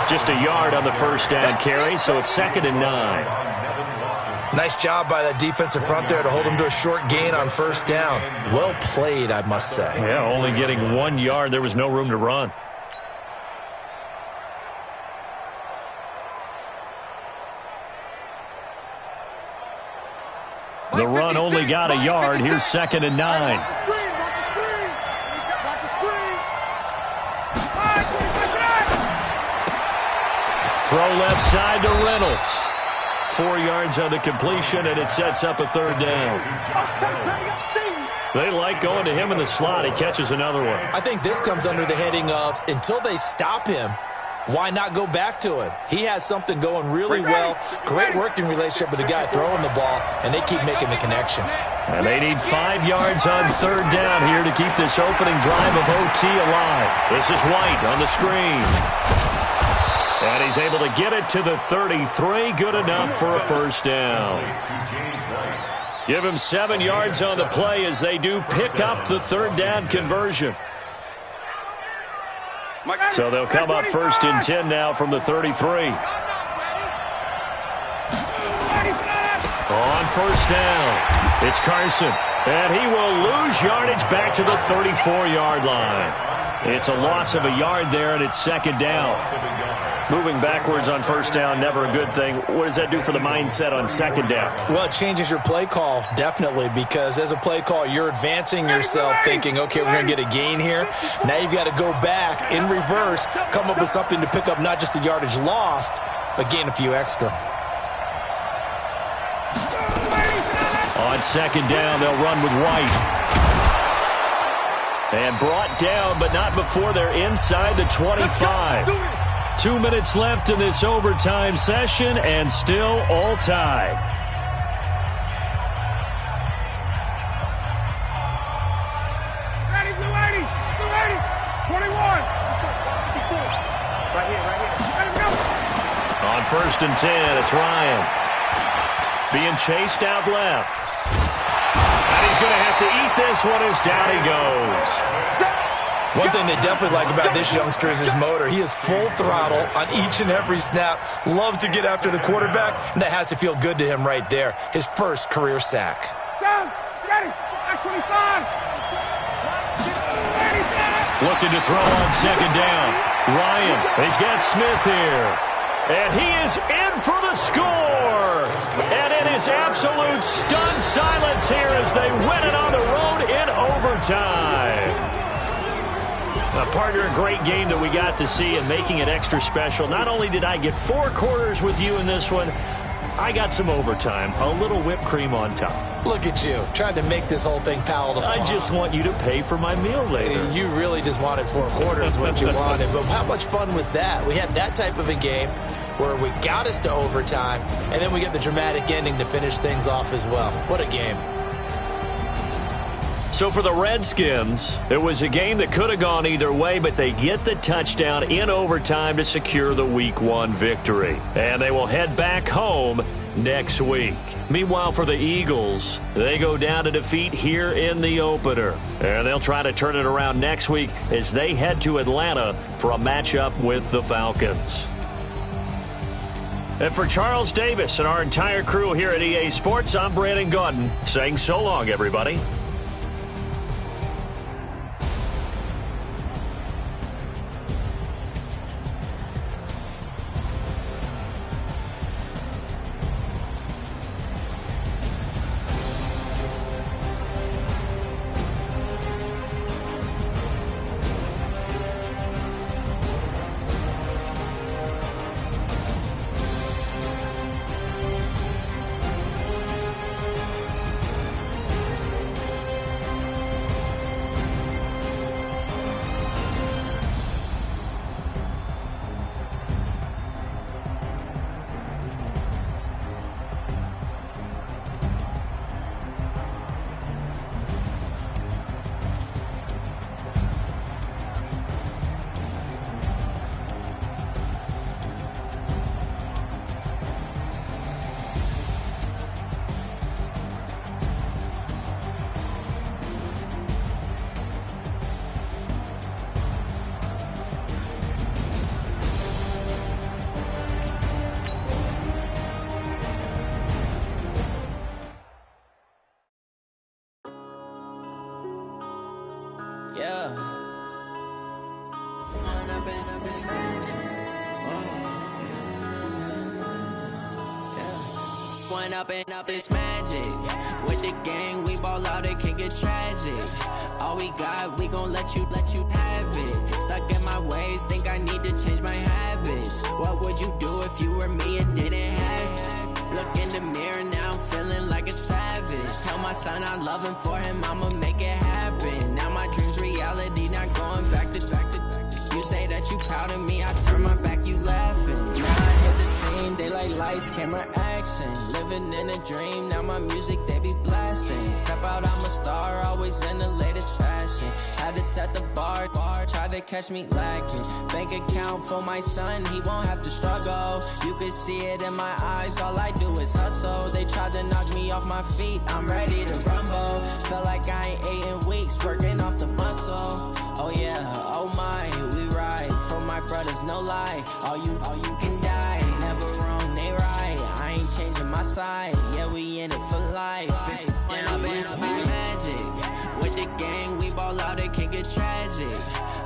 Just a yard on the first down carry, so it's 2nd and 9. Nice job by that defensive front there to hold them to a short gain on first down. Well played, I must say. Yeah, only getting 1 yard. There was no room to run. The run only got a yard. Here's 2nd and 9. Throw left side to Reynolds. 4 yards on the completion, and it sets up a third down. They like going to him in the slot. He catches another one. I think this comes under the heading of until they stop him, why not go back to him? He has something going really well. Great working relationship with the guy throwing the ball, and they keep making the connection. And they need 5 yards on third down here to keep this opening drive of OT alive. This is White on the screen. And he's able to get it to the 33. Good enough for a first down. Give him 7 yards on the play as they do pick up the third down conversion. So they'll come up 1st and 10 now from the 33. On first down, it's Carson. And he will lose yardage back to the 34-yard line. It's a loss of a yard there, and it's 2nd down. Moving backwards on first down, never a good thing. What does that do for the mindset on 2nd down? Well, it changes your play call, definitely, because as a play call, you're advancing yourself thinking, okay, we're going to get a gain here. Now you've got to go back in reverse, come up with something to pick up not just the yardage lost, but gain a few extra. On 2nd down, they'll run with White. And brought down, but not before they're inside the 25. 2 minutes left in this overtime session, and still all tied. Ready, blue 80, 21. Right here. Ready, go. On 1st and 10, it's Ryan. Being chased out left. And he's going to have to eat this one as down he goes. One thing they definitely like about this youngster is his motor. He is full throttle on each and every snap. Loves to get after the quarterback, and that has to feel good to him right there. His first career sack. Down, ready, 25. Looking to throw on 2nd down. Ryan, he's got Smith here. And he is in for the score. And it is absolute stunned silence here as they win it on the road in overtime. Partner, a great game that we got to see and making it extra special. Not only did I get 4 quarters with you in this one, I got some overtime, a little whipped cream on top. Look at you, trying to make this whole thing palatable. I just want you to pay for my meal later. You really just wanted 4 quarters what you wanted. But how much fun was that? We had that type of a game where we got us to overtime, and then we get the dramatic ending to finish things off as well. What a game. So for the Redskins, it was a game that could have gone either way, but they get the touchdown in overtime to secure the Week 1 victory. And they will head back home next week. Meanwhile, for the Eagles, they go down to defeat here in the opener. And they'll try to turn it around next week as they head to Atlanta for a matchup with the Falcons. And for Charles Davis and our entire crew here at EA Sports, I'm Brandon Gaudin saying so long, everybody. Yeah. When I've been up this When up it's magic. With the gang, we ball out, it can get tragic. All we got, we gon' let you have it. Stuck in my ways, think I need to change my habits. What would you do if you were me and didn't have it? Look in the mirror, now I'm feeling like a savage. Tell my son I love him, for him I'ma make it happen. Now my dream's reality, not going back to. You say that you proud of me, I turn my back, you laughing. Now I hit the scene, they like lights, camera, action. Living in a dream, now my music, they be blasting. Step out, I'm a star, always in the latest fashion. Had to set the bar, tried to catch me lacking. Bank account for my son, he won't have to struggle. You can see it in my eyes, all I do is hustle. They tried to knock me off my feet, I'm ready to rumble. Feel like I ain't ate in weeks, working off the muscle. Oh yeah, oh my, we ride for my brothers, no lie. All you can die, never wrong, they right. I ain't changing my side, yeah, we in it for life. When I've been up it's magic. With the gang, we ball out, it can get tragic.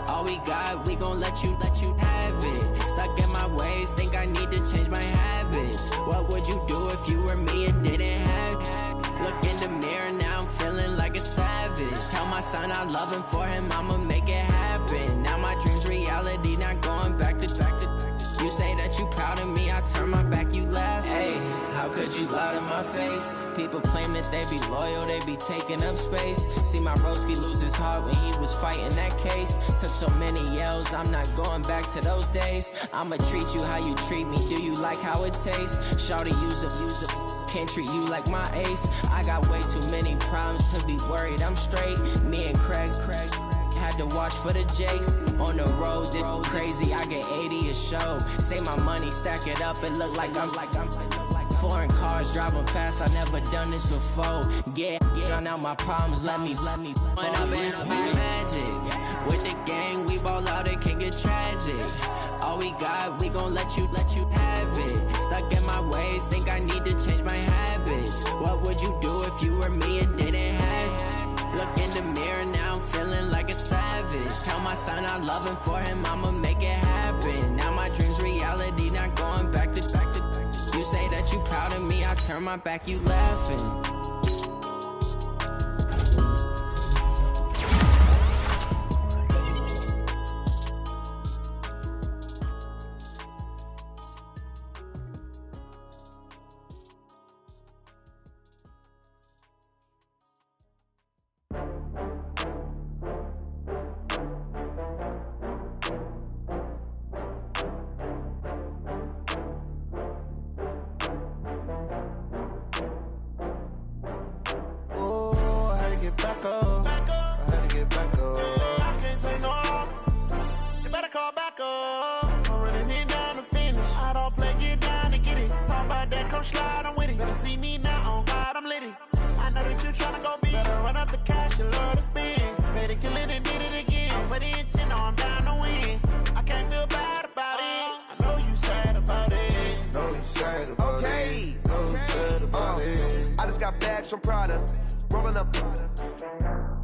All we got, we gon' let you have it. Stuck in my ways, think I need to change my habits. What would you do if you were me and didn't have it? Look in the mirror, now I'm feeling like a savage. Tell my son I love him, for him I'ma make it happen. Now my dream's reality, not going back to. You say that you proud of me, I turn my back, you laugh. Hey, how could you lie to my face? People claim that they be loyal, they be taking up space. See my broski lose his heart when he was fighting that case. Took so many yells, I'm not going back to those days. I'ma treat you how you treat me, do you like how it tastes? Shawty, use up, can't treat you like my ace. I got way too many problems to be worried, I'm straight. Me and Craig had to watch for the Jakes. On the road, this crazy, I get 80 a show. Say my money, stack it up, it look like I'm foreign cars, driving fast, I never done this before. Get drown out my problems, let me When I've been up it's magic. With the gang, we ball out, it can get tragic. All we got, we gon' let you have it. Stuck in my ways, think I need to change my habits. What would you do if you were me and didn't have it? Look in the mirror, now I'm feeling like a savage. Tell my son I love him, for him I'ma make it happen. Now my dream's reality, not going back to. You say that you proud of me, I turn my back, you laughing.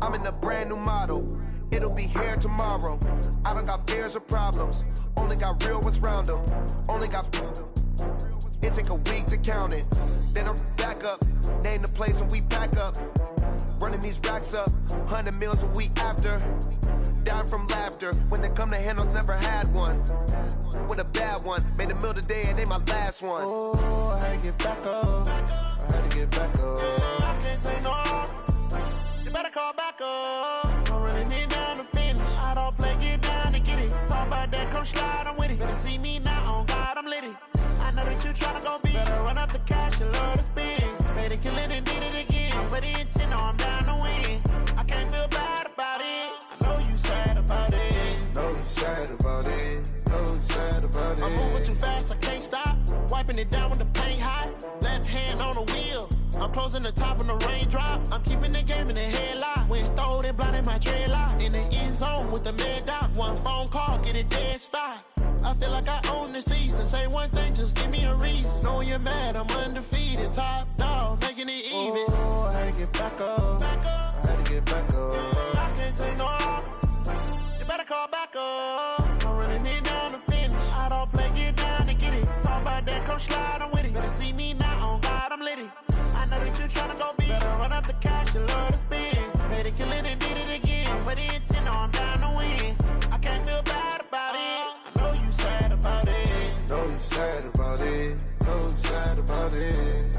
I'm in a brand new model. It'll be here tomorrow. I don't got fears or problems. Only got real ones round them. Only got. It take a week to count it. Then I'm back up. Name the place and we pack up. Running these racks up. 100 meals a week after. Down from laughter. When they come to handles, never had one. With a bad one. Made a meal today and they my last one. Oh, I had to get back up. I had to get back up. I can't take no off. You better call back up. I'm running it down to finish. I don't play, get down to get it. Talk about that, come slide, I'm with it. Better see me now, on God, I'm litty. I know that you tryna go big. Better run up the cash, you love to spin. Better kill it and did it again. I'm with the intent, no, I'm down to win. I can't feel bad about it. I know you sad about it. Know you sad about it. Know you sad about it. I'm moving too fast, I can't stop. Wiping it down when the paint hot. Left hand on the wheel. I'm closing the top when the raindrop. I'm keeping the game in the headlock. When throwed and blinded my dreadlock. In the end zone with the mad dot. One phone call, get it dead stop. I feel like I own the season. Say one thing, just give me a reason. Knowing you're mad, I'm undefeated. Top dog, making it even. Oh, I had to get back up. I had to get back up. I can't take no off. come slide, I'm with it. Better see me now, on God, I'm litty. I know that you're tryna go big. Better run up the cash, you love to spend. Made it, kill it, and did it again. Put the intent on, down to win. I can't feel bad about it. I know you sad about it. Know you sad about it. Know you sad about it.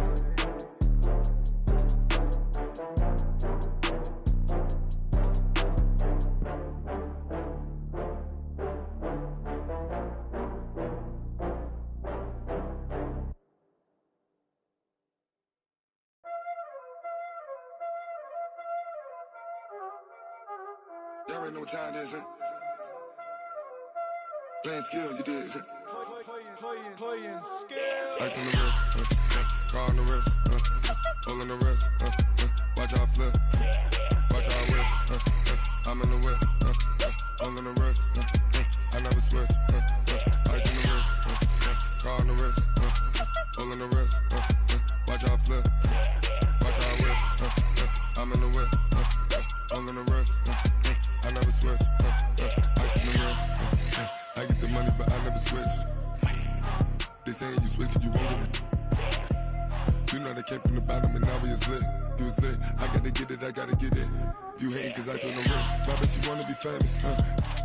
Y'all already know what time it is, huh? Playing skills, you did. Playing skills. Ice on the wrist, car on the wrist, hole on the wrist, watch how I flip, watch how I whip, I'm in the whip, hole on the wrist, I never switch, ice on the wrist, car on the wrist, hole on the wrist, watch how I flip, watch how I whip, I'm in the whip, hole on the wrist, I never switch, ice on the wrist, I get the money but I never switch. They saying you switch cause you won't get it. You know they came from the bottom and now we is lit. You was lit, I gotta get it, I gotta get it. You hating cause ice on the wrist. Why bet you wanna be famous,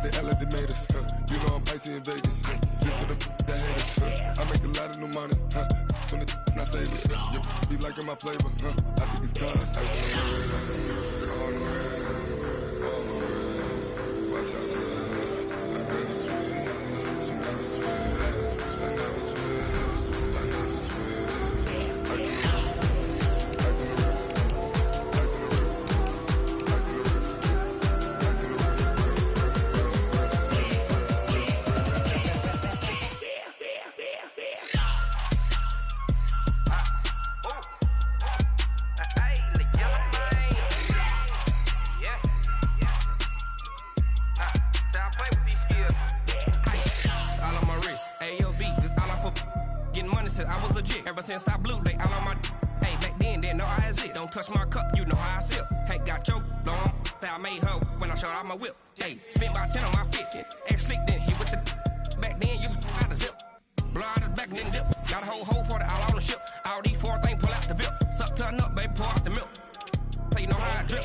They act like they made us, You know I'm icy in Vegas, Just for the that hate us, I make a lot of new money, When the not savers, You be liking my flavor, I think it's cause ice on the wrist, on the wrist, on the wrist. Watch out, cuz I never switch, you never switch. I never switch, I never switch. Ice on the wrist, ice on the wrist, ice on the wrist, ice on the wrist, ice on the wrist, I was legit. Ever since I blew, they all on my hey, back then, didn't know I exist. Don't touch my cup, you know how I sip. Hey, got your long, say I made her when I showed out my whip. Hey, spent about 10 on my fit. Ex slick, then hit with the back then, used to out the zip. Blow out his back and then dip. Got a whole party all on the ship. All these four things pull out the VIP. Suck turn up, baby, pour out the milk. So you know how I drip.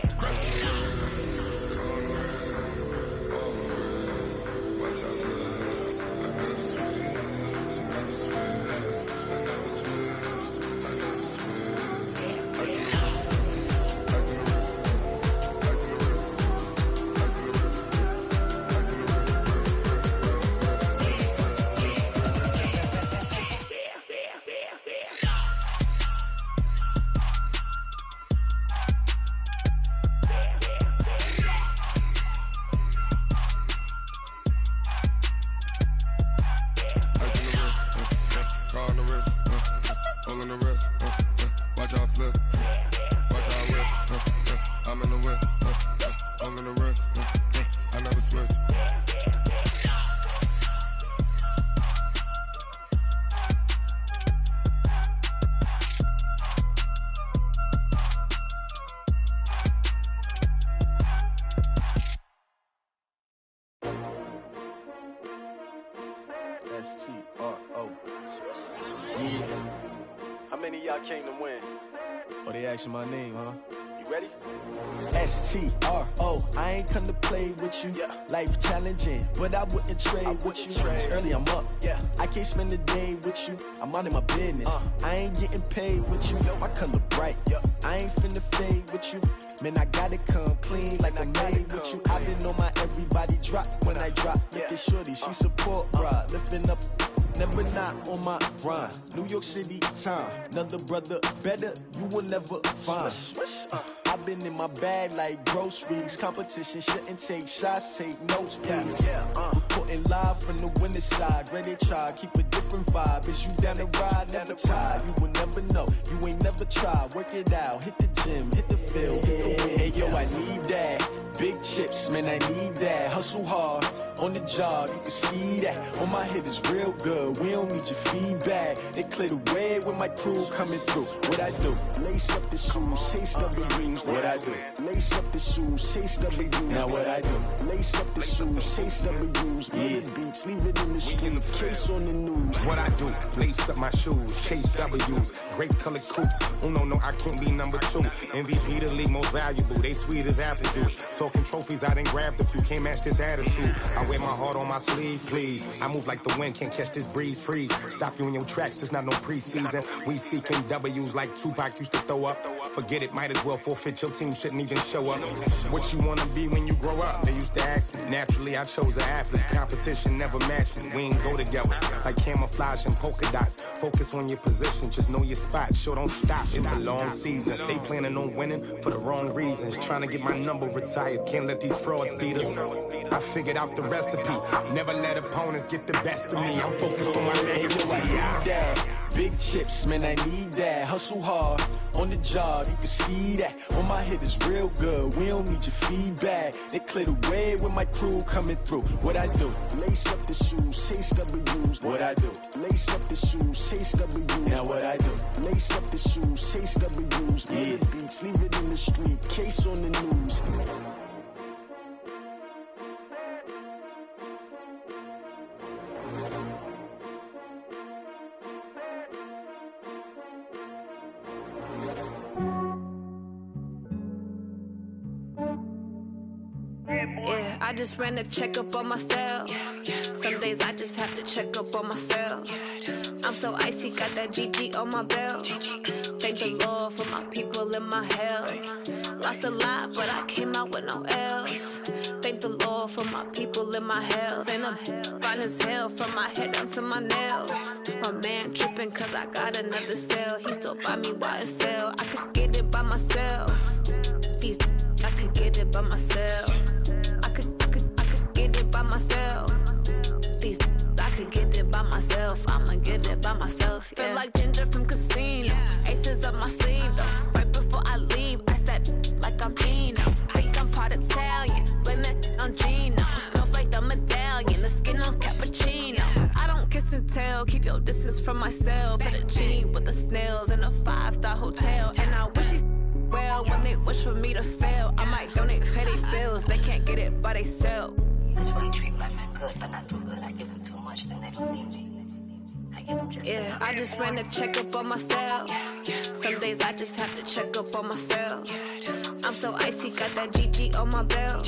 Came to win. Oh, they asking my name, huh? You ready? STRO, I ain't come to play with you. Life challenging, but I wouldn't trade with you. It's early, I'm up. I can't spend the day with you. I'm out in my business. I ain't getting paid with you. My color bright. I ain't finna fade with you. Man, I gotta come clean like I made with you. I been on my everybody drop when I drop. Look at shorty, she support ride. Lifting up, never not on my grind. New York City time, another brother better you will never find. I've been in my bag like groceries. Competition shouldn't take shots, take notes, please. Reporting live from the winning side. Ready to try, keep a different vibe. Is you down the ride, never tired. You will never know, you ain't never tried. Work it out, hit the gym, hit the field, hit the win. Hey yo, I need that. Big chips, man, I need that. Hustle hard, on the job, you can see that. On my head is real good, we don't need your feedback. They clear the way with my crew coming through. What I do? Lace up the shoes, chase W's. What I do? Lace up the shoes, chase W's. Now what I do? Lace up the shoes, chase W's. Yeah, beats, leave it in the street, case on the news. What I do? Lace up my shoes, chase W's. Grape colored coops. Oh no, I can't be number 2. MVP the league most valuable. They sweet as apple juice. Talking trophies, I done grabbed a few. Can't match this attitude. I wear my heart on my sleeve, please. I move like the wind, can't catch this breeze. Freeze. Stop you in your tracks. It's not no preseason. We seeking W's like Tupac used to throw up. Forget it, might as well forfeit. Your team shouldn't even show up. What you wanna be when you grow up? They used to ask me. Naturally, I chose an athlete. Competition never matched me. We ain't go together like camouflage and polka dots. Focus on your position, just know your spot. Sure, don't stop. It's a long season. They planning on winning for the wrong reasons. Trying to get my number retired. Can't let these frauds beat us. I figured out the recipe. Never let opponents get the best of me. I'm focused on my legacy. Big chips, man, I need that. Hustle hard on the job, you can see that. On my head is real good, we don't need your feedback. They clear the way with my crew coming through. What I do? Lace up the shoes, chase W's. What I do? Lace up the shoes, chase W's. Now what I do? Lace up the shoes, chase W's. Yeah, beats, leave it in the street, case on the news. Yeah, I just ran a checkup on myself. Some days I just have to check up on myself. I'm so icy, got that GG on my belt. Thank the Lord for my people in my health. Lost a lot, but I came out with no L's. Thank the Lord for my people in my health. And I'm fine as hell from my head down to my nails. My man tripping cause I got another cell. He still buy me YSL. I could get it by myself. These I could get it by myself. I could get it by myself. These I could get it by myself. I'ma get it by myself. Yeah. Feel like Ginger from Casino. Aces up my sleeve though. Right before I leave, I step like I'm Dino. Think I'm part Italian. Blame that on Gino. Snowflake the medallion. The skin on cappuccino. I don't kiss and tell. Keep your distance from myself. At a genie with the snails in a 5-star hotel. And I wish he well when they wish for me to fail. I might donate petty bills. They can't get it by themselves. That's why you treat my friend good, but not too good. I give them too much, then they don't need me. I give them just yeah, I just ran a checkup on myself. Some days I just have to check up on myself. I'm so icy, got that GG on my belt.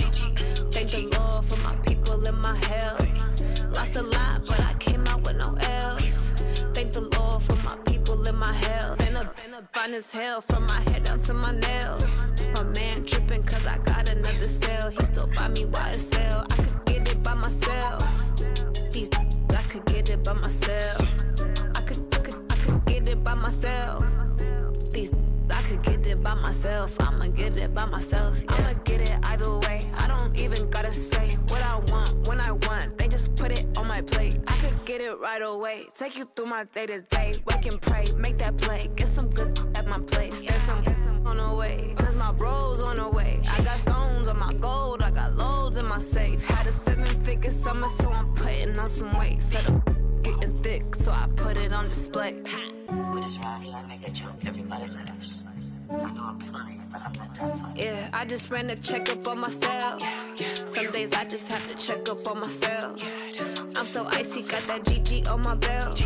Thank the Lord for my people in my health. Lost a lot, but I came out with no L's. Thank the Lord for my people in my health. And I'm fine as hell from my head down to my nails. My man tripping cause I got another cell. He still buy me YSL. I could get it by myself. These I could get it by myself. I could get it by myself. These I could get it by myself. I'ma get it by myself. Yeah. I'ma get it either way. I don't even gotta say what I want when I want. They just put it on my plate. I could get it right away. Take you through my day to day. Wake and pray, make that play. Get some good at my place. There's some on the way. Cause my bro's on the way. I got stones on my gold. I got loads in my safe. Had a 7-figure summer, so I'm putting on some weight. Set up getting thick, so I put it on display. With this round, I make a joke. Everybody laughs. I know I'm funny, but I'm not that funny. Yeah, I just ran a checkup on myself. Some days I just have to check up on myself. I'm so icy, got that GG on my belt.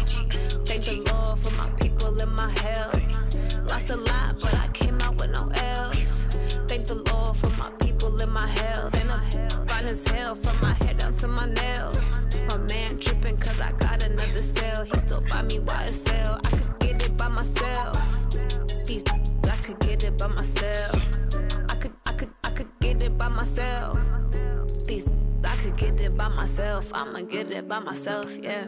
Thank the Lord for my people in my health. Lost a lot, but I came out with no L's. Thank the Lord for my people in my health. And I'm fine as hell from my head down to my nails. My man tripping cause I got another cell. He still buy me YSL. I could get it by myself. These I could get it by myself. I could get it by myself. These I could get it by myself. I'ma get it by myself, yeah.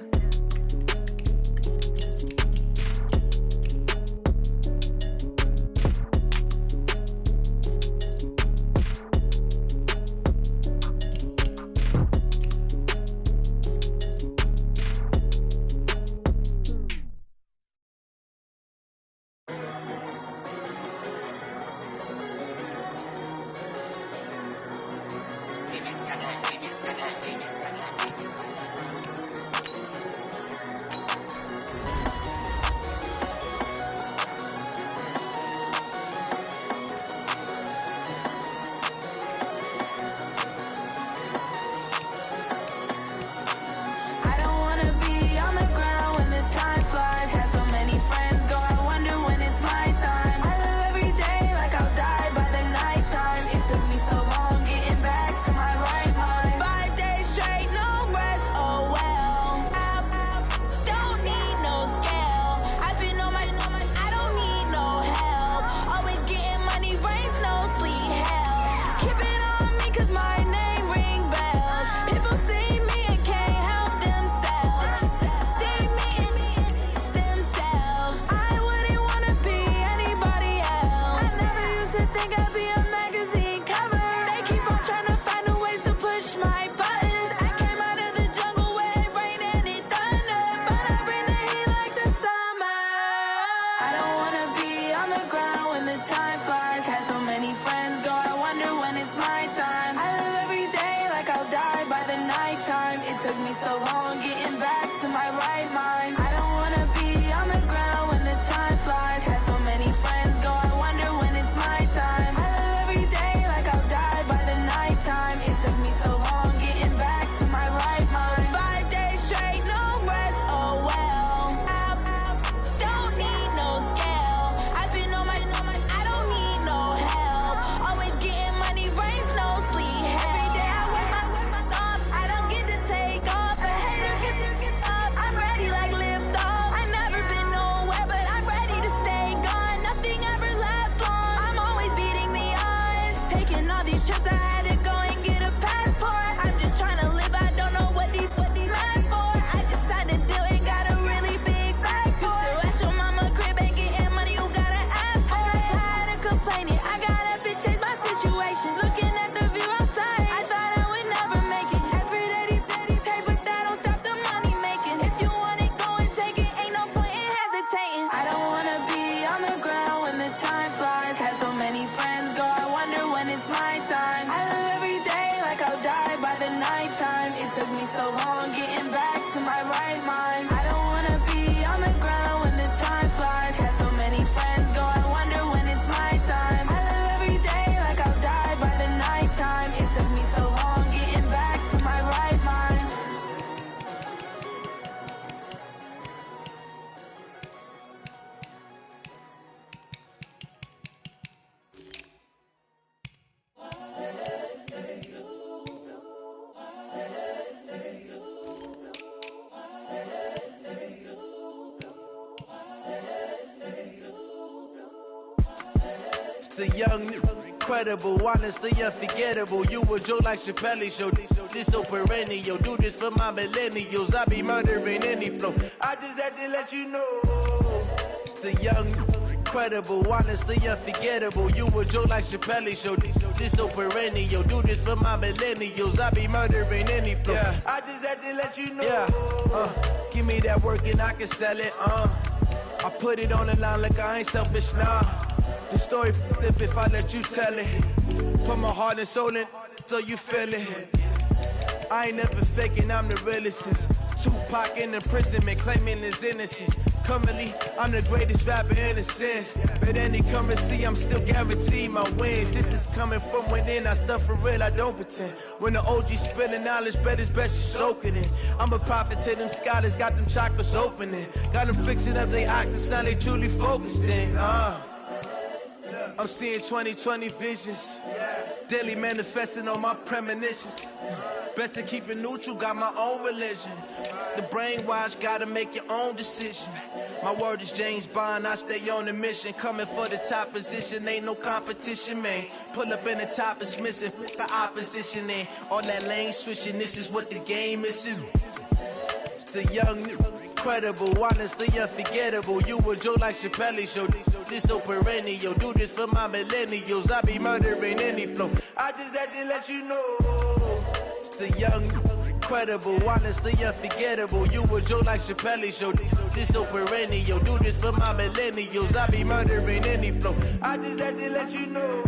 the young, incredible, honestly unforgettable. You a joke like Chappelle Show. This so perennial. Do this for my millennials. I be murdering any flow. I just had to let you know. It's the young, incredible, honestly unforgettable. You a joke like Chappelle Show. This so perennial. Do this for my millennials. I be murdering any flow. Yeah. I just had to let you know. Yeah. Give me that work and I can sell it. I put it on the line like I ain't selfish, nah. The story flip if I let you tell it. Put my heart and soul in so you feel it. I ain't never faking, I'm the realest since Tupac in imprisonment, claiming his innocence. Currently, I'm the greatest rapper in a sense. But any currency, I'm still guaranteed my wins. This is coming from within, I stuff for real, I don't pretend. When the OG spilling knowledge, bet it's best you soak it in. I'm a prophet to them scholars, got them chakras opening. Got them fixing up they octaves, now they truly focused in. I'm seeing 2020 visions, daily manifesting on my premonitions. Best to keep it neutral, got my own religion. The brainwash, gotta make your own decision. My word is James Bond, I stay on the mission. Coming for the top position, ain't no competition, man. Pull up in the top is missing, the opposition ain't. All that lane switching, this is what the game is. It's the young, incredible, honestly unforgettable. You a joke like Chappelle Show. This so perennial. Do this for my millennials. I be murdering any flow. I just had to let you know. It's the young, incredible, honestly unforgettable. You a joke like Chappelle Show. This so perennial. Do this for my millennials. I be murdering any flow. I just had to let you know.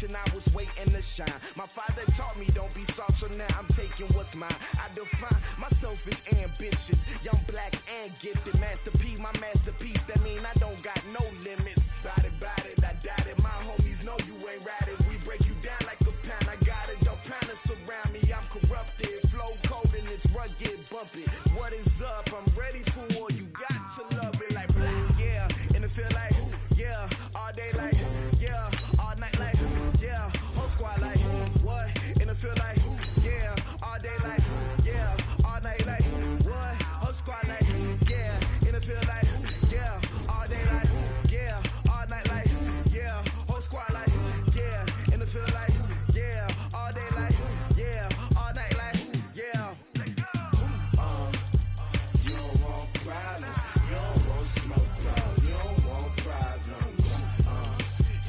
I was waiting to shine. My father taught me don't be soft, so now I'm taking what's mine. I define myself as ambitious, young, black, and gifted. Master P, my masterpiece. That mean I don't got no limits. Bout it, I doubt it. My homies know you ain't ratted. We break you down like a pound. I got it, don't panic surround me. I'm corrupted, flow cold and it's rugged, bumpy. What is up? I'm ready for war. You got to love it like black, yeah. And it feel like, yeah, all day like, yeah, all night like, yeah, whole squad like, what? And it feel like, yeah, all day like, yeah, all night like, what? Whole squad like, yeah, feel like, yeah, all day like, yeah, all night like, yeah, whole squad like, yeah, in the feel like, yeah, all day like, yeah, all night like, yeah. You don't want problems, you don't want smoke, no, you don't want problems.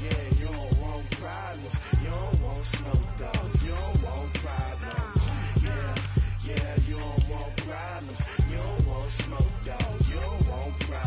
Yeah, you don't want problems, you don't want smoke, dog, you don't want problems. Yeah, you don't want problems, you don't want smoke, dog, you don't want problems.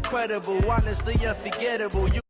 incredible, honestly unforgettable. You